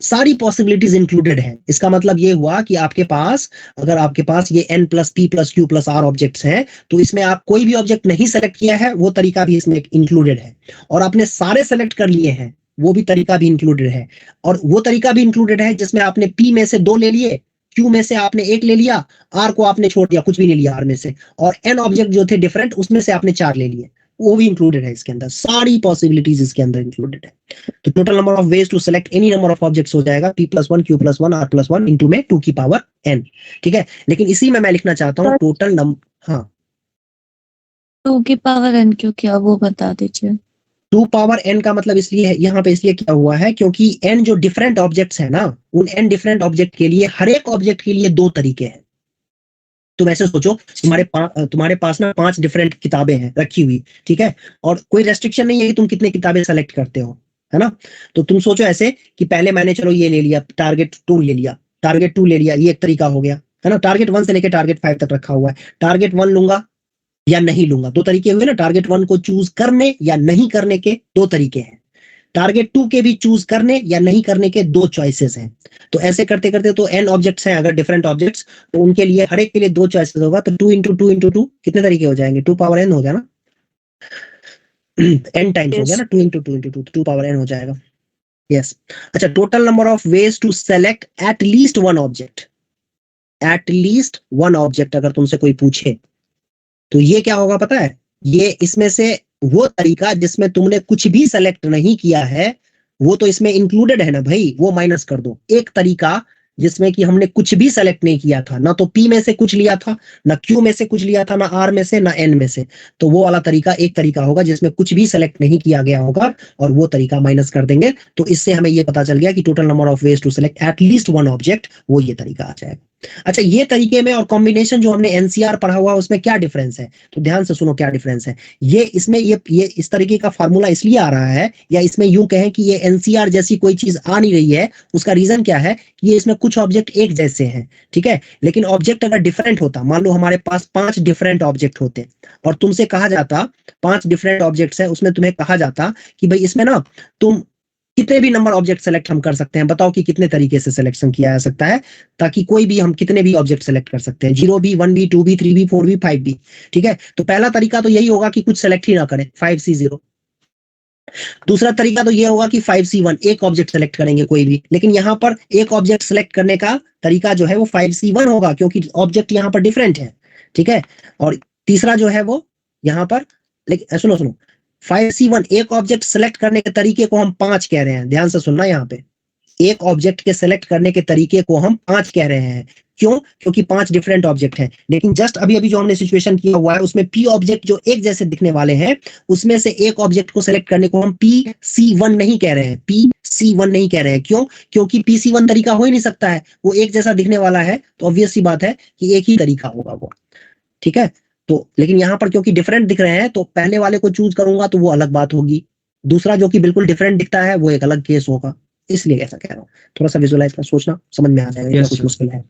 B: सारी पॉसिबिलिटीज इंक्लूडेड है। इसका मतलब ये हुआ कि आपके पास, अगर आपके पास ये n plus p plus q plus r objects हैं, तो इसमें आप कोई भी ऑब्जेक्ट नहीं सेलेक्ट किया है वो तरीका भी इसमें इंक्लूडेड है, और आपने सारे सेलेक्ट कर लिए हैं वो भी तरीका भी इंक्लूडेड है, और वो तरीका भी इंक्लूडेड है जिसमें आपने p में से 2 ले लिए, q में से आपने 1 ले लिया, r को आपने छोड़ दिया, कुछ भी नहीं लिया r में से, और n ऑब्जेक्ट जो थे डिफरेंट उसमें से आपने 4 ले लिए, वो भी इंक्लूडेड है इसके अंदर, सारी पॉसिबिलिटीज इसके अंदर इंक्लूडेड है। तो total number of ways to select any number of objects हो जाएगा P+1 Q+1 R+1 इंटू में 2 की पावर n। ठीक है, लेकिन इसी में मैं लिखना चाहता हूँ टोटल नंबर, हाँ
C: 2 की पावर n क्यों किया वो बता दीजिए।
B: 2 पावर n का मतलब इसलिए है यहाँ पे, इसलिए क्या हुआ है क्योंकि n जो डिफरेंट ऑब्जेक्ट्स है ना, उन n डिफरेंट ऑब्जेक्ट के लिए हर एक ऑब्जेक्ट के लिए 2 तरीके हैं। तुम ऐसे सोचो, तुम्हारे पास ना 5 डिफरेंट किताबें हैं रखी हुई, ठीक है, और कोई रेस्ट्रिक्शन नहीं है कि तुम कितने किताबें सेलेक्ट करते हो, है ना। तो तुम सोचो ऐसे कि पहले मैंने चलो ये ले लिया, टारगेट 2 ले लिया, टारगेट 2 ले लिया, ये एक तरीका हो गया, है ना। टारगेट 1 से लेकर टारगेट 5 तक रखा हुआ है, टारगेट 1 लूंगा या नहीं लूंगा, 2 तरीके हुए ना। टारगेट 1 को चूज करने या नहीं करने के 2 तरीके हैं, टारगेट 2 के भी चूज करने या नहीं करने के 2 चॉइसेस हैं। तो ऐसे करते करते तो n ऑब्जेक्ट्स हैं अगर डिफरेंट ऑब्जेक्ट्स, तो उनके लिए हर एक के लिए 2 चॉइसेस होगा, तो 2 into 2 into 2 कितने तरीके हो जाएंगे? 2 पावर n हो गया ना, n टाइम्स हो गया ना, 2 into 2 into 2, 2 पावर n हो जाएगा। यस, अच्छा, total number of ways to select at least one object, at least one object अगर तुमसे कोई पूछे तो ये क्या होगा पता है, ये इसमें से वो तरीका जिसमें तुमने कुछ भी सेलेक्ट नहीं किया है वो तो इसमें इंक्लूडेड है ना भाई, वो माइनस कर दो। एक तरीका जिसमें कि हमने कुछ भी सेलेक्ट नहीं किया था, ना तो पी में से कुछ लिया था, ना क्यू में से कुछ लिया था, ना आर में से, ना एन में से, तो वो वाला तरीका एक तरीका होगा जिसमें कुछ भी सेलेक्ट नहीं किया गया होगा, और वो तरीका माइनस कर देंगे। तो इससे हमें ये पता चल गया कि total number of ways to select at least one object, वो ये तरीका आ जाएगा। अच्छा, ये तरीके में और कॉम्बिनेशन जो हमने एनसीआर पढ़ा हुआ उसमें क्या डिफरेंस है, तो ध्यान से सुनो क्या डिफरेंस है। ये इसमें ये इस तरीके का फार्मूला इसलिए आ रहा है, या इसमें यूं कहें कि ये एनसीआर जैसी कोई चीज आ नहीं रही है, उसका रीजन क्या है कि ये इसमें कुछ ऑब्जेक्ट एक जैसे हैं, ठीक है, लेकिन ऑब्जेक्ट अगर डिफरेंट होता, मान लो हमारे पास 5 डिफरेंट ऑब्जेक्ट होते और तुमसे कहा जाता 5 डिफरेंट ऑब्जेक्ट्स है, उसमें तुम्हें कहा जाता कि भाई इसमें ना तुम कितने भी नंबर ऑब्जेक्ट सेलेक्ट हम कर सकते हैं, बताओ कि कितने तरीके से सिलेक्शन किया जा सकता है, ताकि कोई भी हम कितने भी ऑब्जेक्ट सेलेक्ट कर सकते हैं, 0 भी, 1 भी, 2 भी, 3 भी, 4 भी, 5 भी, ठीक है। तो पहला तरीका तो यही होगा कि कुछ सेलेक्ट ही ना करें, 5C0। दूसरा तरीका तो ये होगा कि 5C1, एक ऑब्जेक्ट सेलेक्ट करेंगे कोई भी, लेकिन यहाँ पर एक ऑब्जेक्ट सेलेक्ट करने का तरीका जो है वो 5C1 होगा, क्योंकि ऑब्जेक्ट यहाँ पर डिफरेंट है, ठीक है। और तीसरा जो है वो यहाँ पर, लेकिन सुनो सुनो, 5C1 एक ऑब्जेक्ट सेलेक्ट करने के तरीके को हम 5 कह रहे हैं, ध्यान से सुनना, यहाँ पे एक ऑब्जेक्ट के सेलेक्ट करने के तरीके को हम 5 कह रहे हैं। क्यों? क्योंकि 5 डिफरेंट ऑब्जेक्ट हैं, लेकिन जस्ट अभी अभी जो हमने सिचुएशन किया हुआ है उसमें पी ऑब्जेक्ट जो एक जैसे दिखने वाले हैं, उसमें से एक ऑब्जेक्ट को सेलेक्ट करने को हम PC1 नहीं कह रहे हैं, PC1 नहीं कह रहे हैं। क्यों? क्योंकि PC1 तरीका हो ही नहीं सकता है, वो एक जैसा दिखने वाला है, तो ऑब्वियस सी बात है कि एक ही तरीका होगा वो, ठीक है। तो लेकिन यहाँ पर क्योंकि डिफरेंट दिख रहे हैं, तो पहले वाले को चूज करूंगा तो वो अलग बात होगी, दूसरा जो कि बिल्कुल डिफरेंट दिखता है वो एक अलग केस होगा, इसलिए ऐसा कह रहा हूँ। थोड़ा सा विजुअलाइज कर सोचना, समझ में आ जाएगा, इतना
A: यस
B: कुछ
A: सर।
B: मुश्किल है।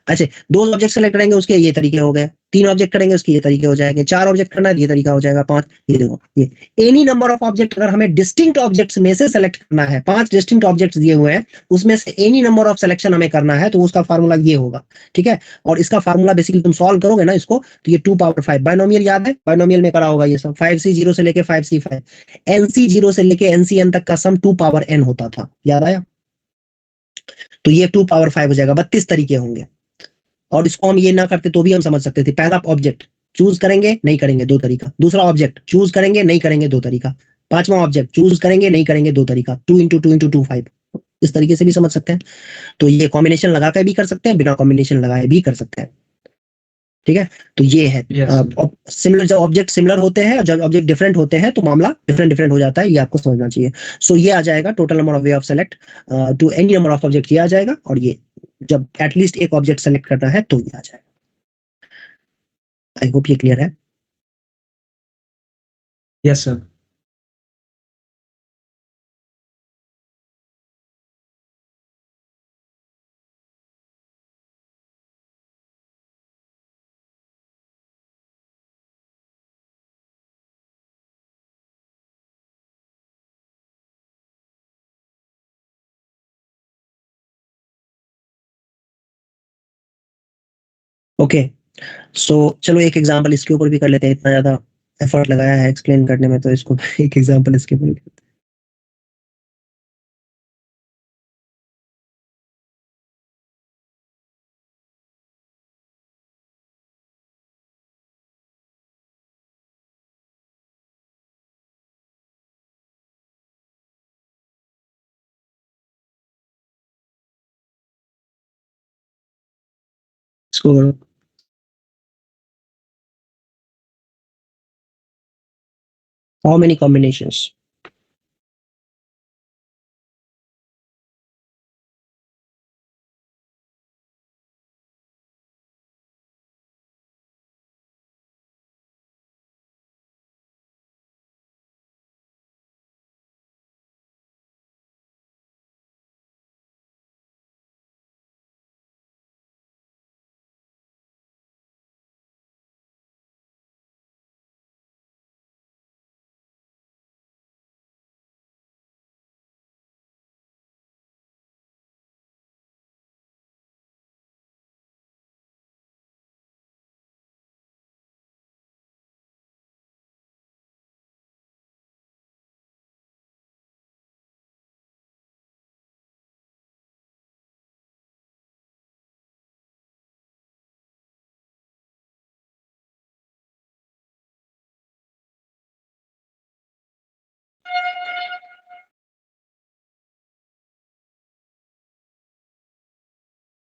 B: अच्छा, 2 ऑब्जेक्ट सेलेक्ट करेंगे उसके ये तरीके हो गए, 3 ऑब्जेक्ट करेंगे उसके ये तरीके हो जाएंगे, 4 ऑब्जेक्ट करना है ये तरीका हो जाएगा, 5, ये देखो ये एनी नंबर ऑफ ऑब्जेक्ट अगर हमें डिस्टिंक्ट ऑब्जेक्ट्स में से सेलेक्ट करना है, 5 डिस्टिंक्ट ऑब्जेक्ट्स दिए हुए हैं, उसमें से एनी नंबर ऑफ सिलेक्शन हमें करना है, तो उसका फार्मूला ये होगा, ठीक है। और इसका फार्मूला बेसिकली तुम सॉल्व करोगे ना इसको, तो ये 2 पावर 5 बायनोमियल याद है, बायनोमियल में करा होगा ये सब, 5C0 से लेके 5C5, NC0 से लेके NCN तक का सम 2 पावर n होता था, याद आया। तो ये 2 पावर 5 हो जाएगा, 32 तरीके होंगे। और इसको हम ये ना करते तो भी हम समझ सकते थे, पहला ऑब्जेक्ट चूज करेंगे नहीं करेंगे 2 तरीका, दूसरा ऑब्जेक्ट चूज करेंगे नहीं करेंगे 2 तरीका, पांचवा ऑब्जेक्ट चूज करेंगे नहीं करेंगे 2 तरीका, 2 into 2 into 2 5, इस तरीके से भी समझ सकते हैं। तो ये कॉम्बिनेशन लगा कर भी कर सकते हैं, बिना कॉम्बिनेशन लगाए भी कर सकते हैं, ठीक है। तो ये है
A: यस सर।
B: सिमिलर, जब ऑब्जेक्ट सिमिलर होते हैं, जब ऑब्जेक्ट डिफरेंट होते हैं तो मामला डिफरेंट डिफरेंट हो जाता है, ये आपको समझना चाहिए। सो ये आ जाएगा total number of way of select to any number of object, ये आ जाएगा, और ये जब एटलीस्ट एक ऑब्जेक्ट सेलेक्ट करना है तो ये आ जाएगा। आई होप ये क्लियर है।
A: Yes sir.
B: ओके, सो चलो एक एग्जांपल इसके ऊपर भी कर लेते हैं, इतना ज्यादा एफर्ट लगाया है एक्सप्लेन करने में, तो इसको एक एग्जांपल इसके ऊपर भी इसको करो। How many combinations?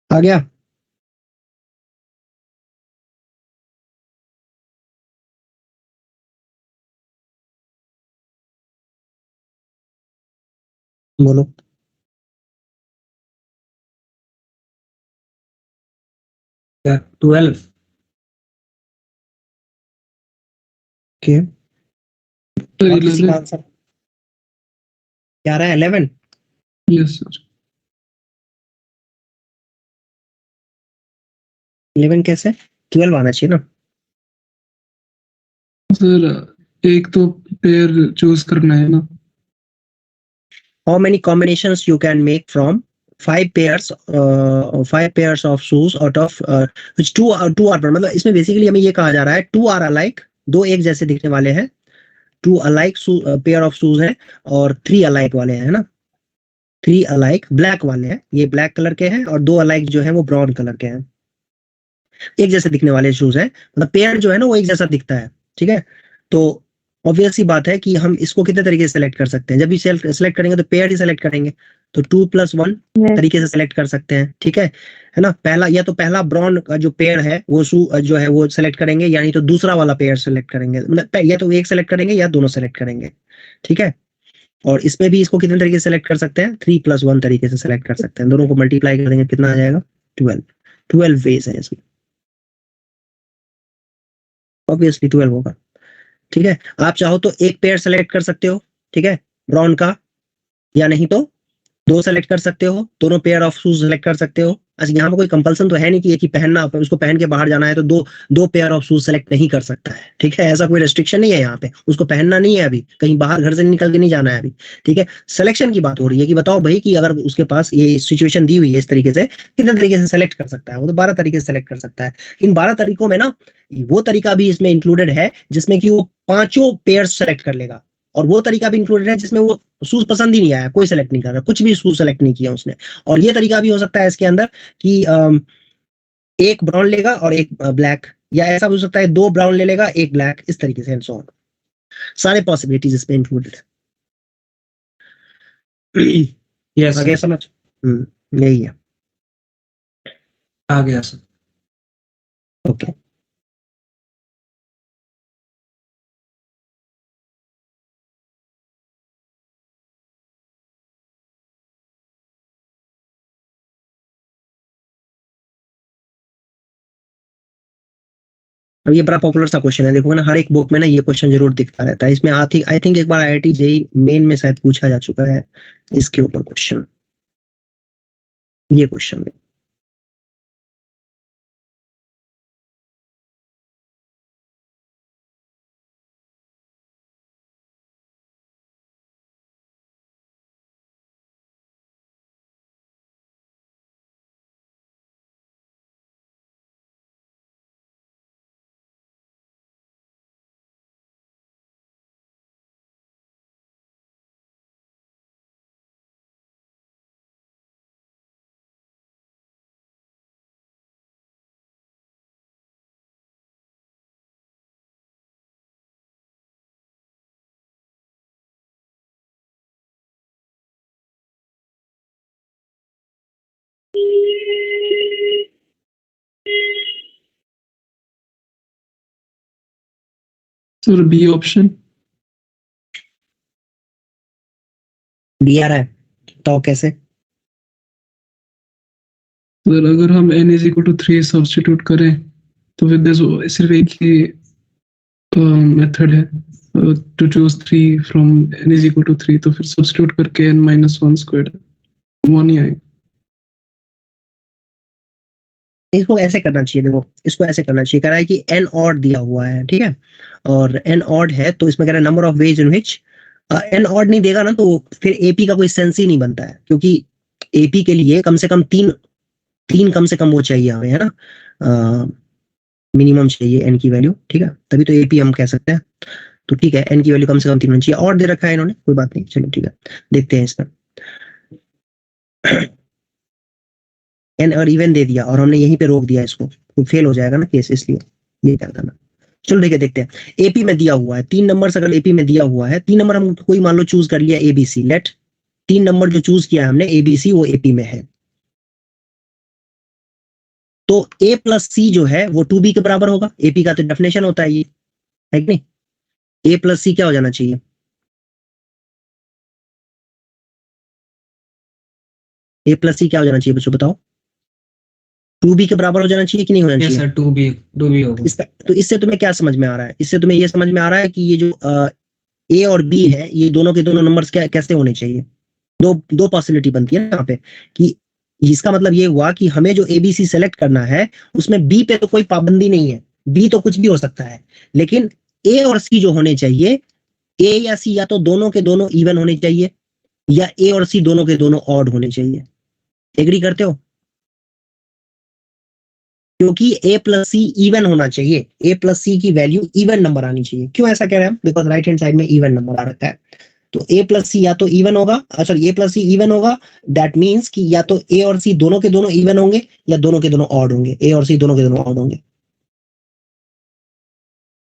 B: आ गया? बोलो।
A: क्या 12?
B: ओके,
G: सर
B: और किसी का
G: 11।
B: आंसर क्या रहा है? 11?
G: Yes sir.
B: 11 कैसे? 12 आना चाहिए ना।
G: सर एक तो पेयर चूज करना है ना।
B: How many combinations you can make from five pairs of shoes out of which two are मतलब इसमें बेसिकली हमें ये कहा जा रहा है two are alike, दो एक जैसे दिखने वाले हैं, two alike pair of shoes है, और three alike वाले हैं, है ना? थ्री अलाइक ब्लैक वाले हैं, ये ब्लैक कलर के हैं, और दो अलाइक जो है वो ब्राउन कलर के हैं, एक जैसे दिखने वाले शूज हैं, मतलब पेयर जो है ना वो एक जैसा दिखता है, ठीक है? तो ऑब्वियस सी बात है कि हम इसको कितने तरीके से सेलेक्ट कर सकते हैं, जब भी सेलेक्ट करेंगे तो पेयर ही सेलेक्ट करेंगे, तो 2+1 तरीके से सेलेक्ट कर सकते हैं, ठीक है ना? पहला या तो पहला ब्राउन का जो पेयर है वो जो है वो सेलेक्ट करेंगे, यानी तो दूसरा वाला पेयर सेलेक्ट करेंगे, मतलब या तो एक सेलेक्ट करेंगे या दोनों सेलेक्ट करेंगे, ठीक है? और इसमें भी इसको कितने तरीके से सेलेक्ट कर सकते हैं? 3+1 तरीके से सेलेक्ट कर सकते हैं, दोनों को मल्टीप्लाई कर देंगे, कितना आ जाएगा? 12 वेज है इसमें, ऑब्वियसली 12 होगा, ठीक है? आप चाहो तो एक पेयर सेलेक्ट कर सकते हो, ठीक है, ब्राउन का, या नहीं तो दो सेलेक्ट कर सकते हो, दोनों पेयर ऑफ शूज सेलेक्ट कर सकते हो। अच्छा, यहाँ पे कोई कंपलसन तो है नहीं कि एक ही पहनना, उसको पहन के बाहर जाना है तो दो पेयर ऑफ शूज सेलेक्ट नहीं कर सकता है, ठीक है? ऐसा कोई रेस्ट्रिक्शन नहीं है यहाँ पे, उसको पहनना नहीं है अभी, कहीं बाहर घर से निकल के नहीं जाना है अभी, ठीक है? सिलेक्शन की बात हो रही है कि बताओ भाई कि अगर उसके पास ये सिचुएशन दी हुई है इस तरीके से, कितने तरीके से सेलेक्ट कर सकता है? वो तो 12 तरीके से सेलेक्ट कर सकता है। इन 12 तरीकों में ना वो तरीका भी इसमें इंक्लूडेड है जिसमें कि वो पांचों पेयर सेलेक्ट कर लेगा, और वो तरीका भी इंक्लूडेड है जिसमें वो शूज पसंद ही नहीं आया, कोई सेलेक्ट नहीं कर रहा, कुछ भी शूज सेलेक्ट नहीं किया उसने। और ये तरीका भी हो सकता है इसके अंदर कि एक ब्राउन लेगा और एक ब्लैक, या ऐसा भी हो सकता है दो ब्राउन ले लेगा एक ब्लैक, इस तरीके से एंड सो ऑन, सारे पॉसिबिलिटीज इसमें इंक्लूडेड है।
A: यस
B: आगे
A: सर,
B: समझ? यही है।
A: आ गया सर।
B: ओके, अब ये बड़ा पॉपुलर सा क्वेश्चन है, देखो ना हर एक बुक में ना ये क्वेश्चन जरूर दिखता रहता है, इसमें आई थिंक एक बार IIT जेईई मेन में शायद पूछा जा चुका है इसके ऊपर क्वेश्चन, ये question.
G: Sir B option.
B: D आ रहा है, तो कैसे?
G: सर अगर हम n is equal to 3 substitute करें तो फिर सिर्फ एक ही मेथड है to choose 3 from n is equal to 3, तो फिर सब्स्टिट्यूट करके n-1 स्क्वायर 1 ही आएगा।
B: इसको ऐसे करना चाहिए, देखो इसको ऐसे करना चाहिए, कह रहा है कि n ऑड दिया हुआ है, ठीक है, और n ऑड है तो इसमें कह रहा है number of ways in which, n odd नहीं देगा ना तो फिर AP का कोई सेंस ही नहीं बनता है, क्योंकि AP के लिए कम से कम तीन कम से कम वो चाहिए हमें, है ना? मिनिमम चाहिए n की वैल्यू, ठीक है, तभी तो AP हम कह सकते हैं। तो ठीक है, n की वैल्यू कम से कम 3 होनी चाहिए, और दे रखा है इन्होंने, कोई बात नहीं, चलो ठीक है, देखते हैं इसमें। n और इवन दे दिया और हमने यहीं पे रोक दिया इसको, तो फेल हो जाएगा ना केस, इसलिए ये क्या करना। चलो ठीक है, देखते हैं। AP में दिया हुआ है 3 नंबर, अगर AP में दिया हुआ है 3 नंबर, हम कोई मान लो चूज कर लिया ABC, लेट 3 नंबर जो चूज किया हमने ABC वो AP में है, तो a प्लस सी जो है वो 2b के बराबर होगा। AP का तो डेफिनेशन होता है ये, है कि नहीं? a प्लस सी क्या हो जाना चाहिए? a प्लस सी क्या हो जाना चाहिए बच्चों बताओ? 2b के बराबर हो जाना चाहिए कि नहीं होना
A: यस
B: चाहिए?
A: सर, 2b होगा।
B: तो इससे तुम्हें क्या समझ में आ रहा है? इससे तुम्हें ये समझ में आ रहा है कि ये जो a और b है, ये दोनों के दोनों नंबर्स कैसे होने चाहिए? दो पॉसिबिलिटी बनती है ना यहाँ पे, कि इसका मतलब ये हुआ कि हमें जो ABC सेलेक्ट करना है उसमें B पे तो कोई पाबंदी नहीं है, B तो कुछ भी हो सकता है, लेकिन A और C जो होने चाहिए, A या C या तो दोनों के दोनों इवन होने चाहिए, या A और C दोनों के दोनों ऑड होने चाहिए। एग्री करते हो? क्योंकि A प्लस सी इवन होना चाहिए, A प्लस सी की वैल्यू इवन नंबर आनी चाहिए। क्यों ऐसा कह रहे हैं हम? बिकॉज राइट हैंड साइड में इवन नंबर आ रखा है, तो A प्लस सी या तो इवन होगा, sorry A plus C even होगा, दैट मीन्स कि या तो A और C दोनों के दोनों इवन होंगे या दोनों के दोनों ऑड होंगे। A और C दोनों के दोनों ऑड होंगे।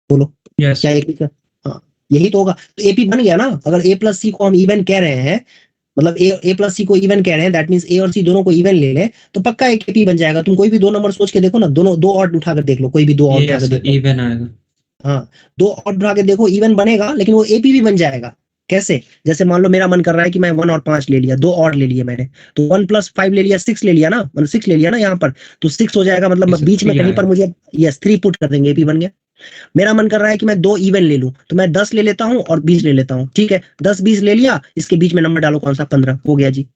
B: बोलो
A: यस
B: क्या एक? हाँ यही तो होगा। तो AP बन गया ना। अगर A प्लस सी को हम इवन कह रहे हैं, मतलब A प्लस सी को इवन कह रहे हैं, दैट मीन्स A और C दोनों को इवन ले लें तो पक्का एक AP बन जाएगा। तुम कोई भी दो नंबर सोच के देखो ना, दोनों दो ऑड उठाकर देख लो, कोई भी दो ऑड
A: ये
B: उठाकर देखो।
A: इवन आएगा।
B: हाँ, दो ऑड उठा के देखो, इवन बनेगा, लेकिन वो AP भी बन जाएगा। कैसे? जैसे मान लो मेरा मन कर रहा है कि मैं 1 और 5 ले लिया, दो और ले लिए मैंने, तो 1 प्लस 5 ले लिया, 6 ले लिया ना, मतलब 6 ले लिया ना यहाँ पर, तो 6 हो जाएगा, मतलब
A: इससे
B: बीच में
A: 3
B: कहीं पर
A: आएगा।
B: मुझे यस 3 पुट कर देंगे, AP बन गया। मेरा मन कर रहा है कि मैं दो इवन ले लूं, तो मैं 10 ले लेता हूं और 20 ले लेता हूं। ठीक है, 10 20 ले लिया, इसके बीच में नंबर डालो कौन सा? 15 हो गया जी,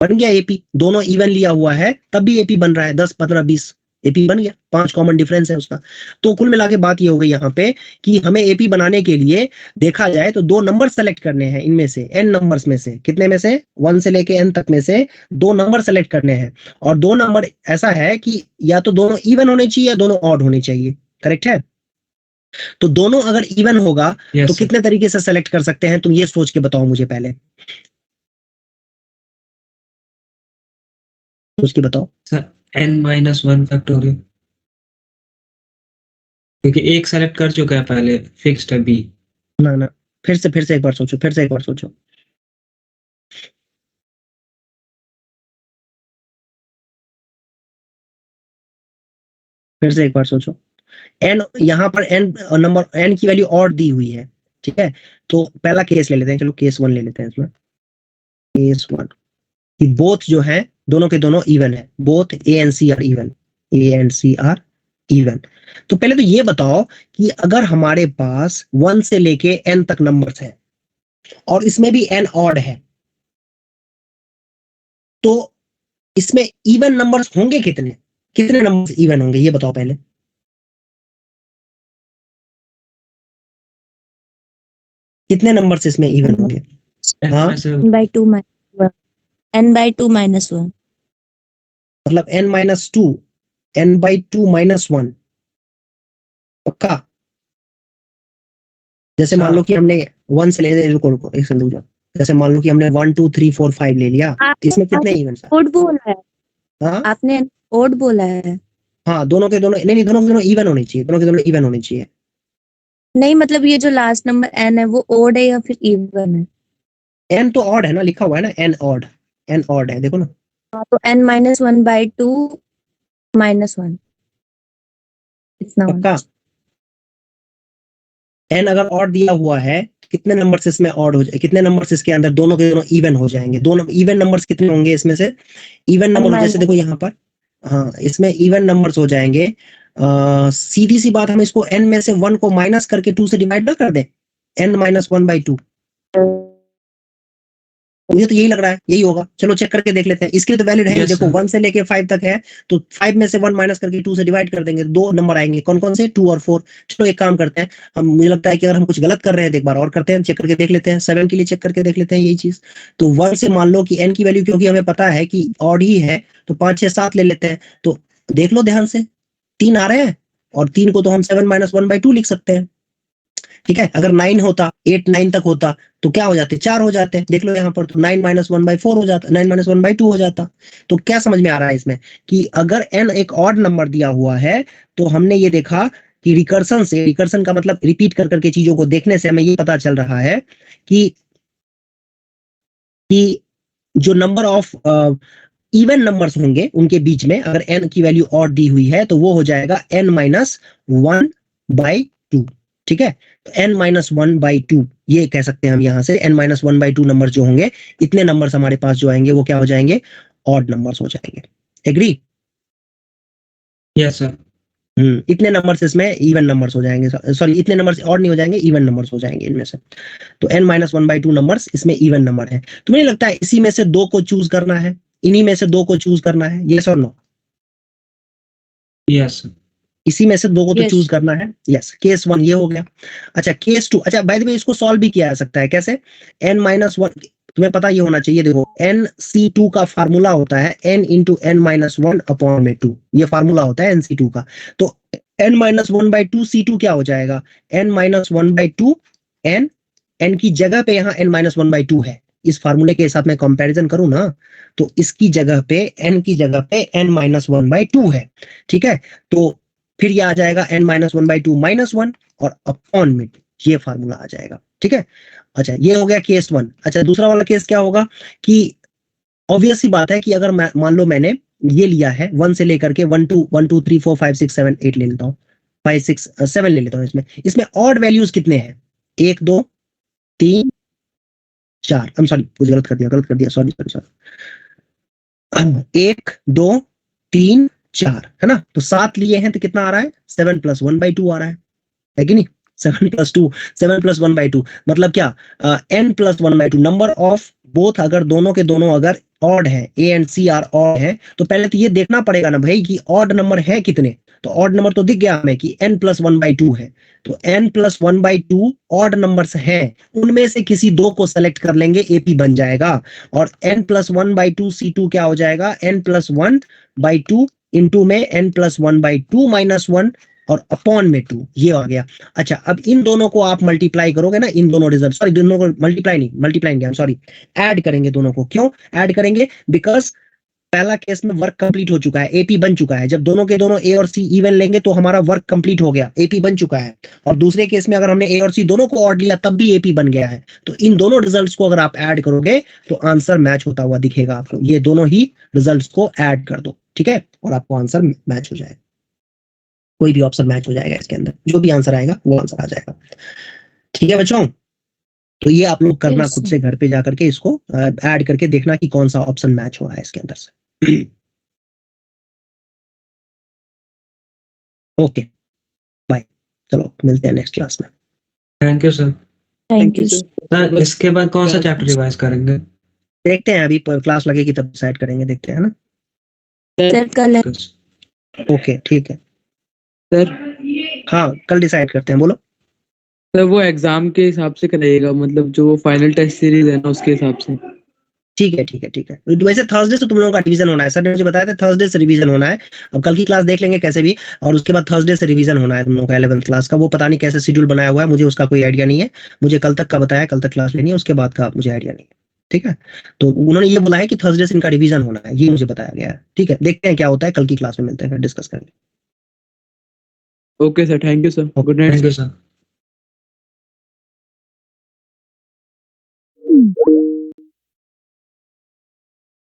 B: बन गया AP। दोनों इवन लिया हुआ है तब भी AP बन रहा है, 10 15 20 AP बन गया। 5 कॉमन डिफरेंस है उसका। तो कुल मिला के बात ये हो गई यहाँ पे कि हमें AP बनाने के लिए देखा जाए तो दो नंबर सेलेक्ट करने हैं, इनमें से n नंबर्स में से, कितने में से? 1 से लेके n तक में से दो नंबर सेलेक्ट करने हैं, और दो नंबर ऐसा है कि या तो दोनों इवन होने चाहिए या दोनों ऑड होने चाहिए। करेक्ट है? तो दोनों अगर इवन होगा तो
A: यस सर।
B: कितने तरीके से सेलेक्ट कर सकते हैं? तुम ये सोच के बताओ मुझे, पहले सोच के बताओ।
A: सर n-1 फैक्टोरियल, क्योंकि एक सेलेक्ट कर चुका है पहले, फिक्स्ड है B।
B: ना ना, फिर से एक बार सोचो, फिर से एक बार सोचो। फिर से एक बार सोचो। n यहाँ पर n नंबर, n की वैल्यू और दी हुई है, ठीक है? तो पहला केस ले लेते हैं, चलो केस 1 ले लेते हैं इसमें। केस 1 कि बोथ जो है दोनों के दोनों इवन है, both A and C are even, A and C are even. तो पहले तो ये बताओ कि अगर हमारे पास 1 से लेके n तक नंबर्स है और इसमें भी n ऑड है, तो इसमें इवन नंबर्स होंगे कितने? कितने नंबर्स इवन होंगे ये बताओ पहले। कितने नंबर्स इसमें इवन होंगे? हाँ,
C: n by 2 minus 1. n by 2 minus 1.
B: मतलब n-2, n/2 - 1 पक्का? जैसे मान लो कि हमने 1 से ले, रुको एक सेकंड रुक जाओ। जैसे मान लो कि हमने 1 2 3 4 5 ले लिया, तो इसमें कितने इवन है?
C: ओड बोला है
B: हाँ
C: आपने, ओड बोला है।
B: हाँ, दोनों के दोनों नहीं, दोनों के दोनों इवन होने चाहिए, दोनों के दोनों इवन होने चाहिए।
C: नहीं मतलब ये जो लास्ट नंबर n है वो ओड है या फिर इवन है?
B: n तो ऑड है ना, लिखा हुआ है ना, n ऑड है, देखो ना।
C: हाँ, तो n-1 by 2 minus 1 इतना
B: पक्का? n अगर ऑड दिया हुआ है, कितने नंबर्स इसमें ऑड हो जाए, कितने नंबर्स इसके अंदर दोनों के दोनों इवन हो जाएंगे? दोनों इवन नंबर्स कितने होंगे इसमें से? इवन नंबर जैसे देखो यहाँ पर, हाँ इसमें इवन नंबर्स हो जाएंगे। सीधी सी बात, हम इसको n में से 1 को माइनस करके 2 से डिवाइड ना कर दें, n-1/2। मुझे तो यही लग रहा है, यही होगा। चलो चेक करके देख लेते हैं। इसके लिए तो वैलिड है ही।
A: Yes,
B: देखो
A: sir.
B: 1 से लेके 5 तक है, तो 5 में से 1 माइनस करके 2 से डिवाइड कर देंगे, दो नंबर आएंगे। कौन कौन से? 2 और 4। चलो एक काम करते हैं, हम, मुझे लगता है कि अगर हम कुछ गलत कर रहे हैं तो एक बार और करते हैं, चेक करके देख लेते हैं। 7 के लिए चेक करके देख लेते हैं यही चीज। तो 1 से मान लो कि n की वैल्यू, क्योंकि हमें पता है कि ऑड ही है, तो 5 6 7 ले लेते हैं। तो देख लो ध्यान से, 3 आ रहे हैं, और 3 को तो हम 7 - 1/2 लिख सकते हैं। ठीक है, अगर 9 होता, 8 9 तक होता तो क्या हो जाते? 4 हो जाते। देख लो यहाँ पर, तो 9 - 1/4 हो जाता, 9 - 1/2 हो जाता। तो क्या समझ में आ रहा है इसमें कि अगर n एक ऑड नंबर दिया हुआ है, तो हमने ये देखा कि रिकर्सन का मतलब रिपीट कर करके चीजों को देखने से हमें ये पता चल रहा है कि जो नंबर ऑफ इवन नंबर्स होंगे उनके बीच में, अगर n की वैल्यू ऑड दी हुई है तो वो हो जाएगा n-1/2। ठीक है, तो n-1/2 ये कह सकते हैं हम यहां से, n-1/2 नंबर जो होंगे, इतने नंबर्स हमारे पास जो आएंगे वो क्या हो जाएंगे, ऑड नंबर्स हो जाएंगे। एग्री?
A: Yes sir.
B: इतने नंबर्स इसमें इवन नंबर्स हो जाएंगे, सॉरी इतने नंबर्स ऑड नहीं हो जाएंगे, इवन नंबर्स हो जाएंगे इनमें से। तो n-1/2 नंबर्स इसमें इवन नंबर है। तुम्हें नहीं लगता है इसी में से दो को चूज करना है, इन्हीं में से दो को चूज करना है, यस और नो?
A: Yes sir.
B: इसी में से दो को तो
C: Yes.
B: चूज करना है। यस, केस 1 ये हो गया। अच्छा केस 2, अच्छा बाय द वे इसको सॉल्व भी किया जा सकता है, कैसे? n-1, तुम्हें पता ये होना चाहिए, देखो nc2 का फार्मूला होता है n इंटू n-1/2, ये फार्मूला होता है nc2 का। तो n-1/2 c2 क्या हो जाएगा, n-1/2 n की जगह पे यहाँ n-1/2 है, इस फार्मूले के साथ मैं कंपैरिजन करूं ना, तो इसकी जगह पे n की जगह पे n-1/2 है। ठीक है, तो फिर ये आ जाएगा n-1/2 -1 और अपॉन में ये फार्मूला आ जाएगा। ठीक है, अच्छा ये हो गया केस 1। अच्छा दूसरा वाला केस क्या होगा कि ऑब्वियस सी बात है कि अगर मान लो मैंने ये लिया है 1 से लेकर के 1 2 3 4 5 6 7 8 ले लेता हूँ, 5 6 7 ले लेता हूँ। इसमें ऑड वैल्यूज कितने हैं, 1 2 3 4, आई एम सॉरी कुछ गलत कर दिया, सॉरी 1 2 3 4 है ना, तो 7 लिए हैं तो कितना आ रहा है, 7 + 1/2 आ रहा है कि नहीं? 7 + 2, 7 + 1/2 मतलब क्या, n + 1/2 नंबर ऑफ बोथ, अगर दोनों के दोनों अगर ऑड है, a and c are odd है, तो पहले तो ये देखना पड़ेगा ना भाई कि ऑड नंबर है कितने। तो ऑड नंबर तो दिख गया हमें कि n + 1/2 है, तो n + 1/2 ऑड नंबर्स हैं, उनमें से किसी दो को सेलेक्ट कर लेंगे, AP बन जाएगा। और n + 1/2 c2 क्या हो जाएगा, n + 1/2 इंटू में n + 1/2 -1 और अपॉन में 2, ये आ गया। अच्छा अब इन दोनों को आप मल्टीप्लाई करोगे ना, इन दोनों रिजल्ट, सॉरी दोनों को मल्टीप्लाई नहीं, सॉरी ऐड करेंगे दोनों को। क्यों ऐड करेंगे, बिकॉज पहला केस में वर्क कंप्लीट हो चुका है, AP बन चुका है। जब दोनों के दोनों A और C इवन लेंगे तो हमारा वर्क कंप्लीट हो गया, AP बन चुका है। और दूसरे केस में अगर हमने A और C दोनों को ऑड लिया तब भी AP बन गया है। तो इन दोनों रिजल्ट्स को अगर आप ऐड करोगे तो आंसर मैच होता हुआ दिखेगा आपको। ये दोनों ही रिजल्ट्स को ऐड कर दो, ठीक है, और आपको आंसर मैच हो जाएगा, कोई भी ऑप्शन मैच हो जाएगा इसके अंदर, जो भी आंसर आएगा वो आंसर आ जाएगा। ठीक है बच्चों, तो ये आप लोग करना
C: Yes,
B: खुद से घर पे जा करके, इसको ऐड करके देखना कि कौन सा ऑप्शन मैच हो रहा है इसके अंदर से। ओके बाय, चलो मिलते हैं नेक्स्ट क्लास में।
A: Thank you sir.
C: Thank you.
A: Sir इसके बाद कौन सा चैप्टर रिवाइज करेंगे?
B: देखते हैं, अभी क्लास लगेगी तब डिसाइड करेंगे, देखते हैं ना।
C: सर कल
B: ओके ठीक है,
H: सर
B: हाँ कल डिसाइड करते हैं, बोलो।
H: सर वो एग्जाम के हिसाब से कराइएगा, मतलब जो फाइनल टेस्ट सीरीज है ना उसके हिसाब से।
B: ठीक है ठीक है ठीक है, वैसे थर्सडे से तुम लोगों का रिवीजन होना है, सर ने मुझे बताया था थर्सडे से रिवीजन होना है। अब कल की क्लास देख लेंगे कैसे भी, और उसके बाद थर्सडे से रिवीजन होना है तुम लोगों का 11th क्लास का। वो पता नहीं कैसे शेड्यूल बनाया हुआ है, मुझे उसका कोई आइडिया नहीं है। मुझे कल तक का बताया, कल तक क्लास लेनी है, उसके बाद का मुझे आइडिया नहीं है। ठीक है, तो उन्होंने ये बोला है कि थर्सडे से इनका रिवीजन होना है, ये मुझे बताया गया है। ठीक है, देखते हैं क्या होता है, कल की क्लास में मिलते हैं, फिर डिस्कस करेंगे।
H: Okay sir, thank you sir, good night
A: thank you sir.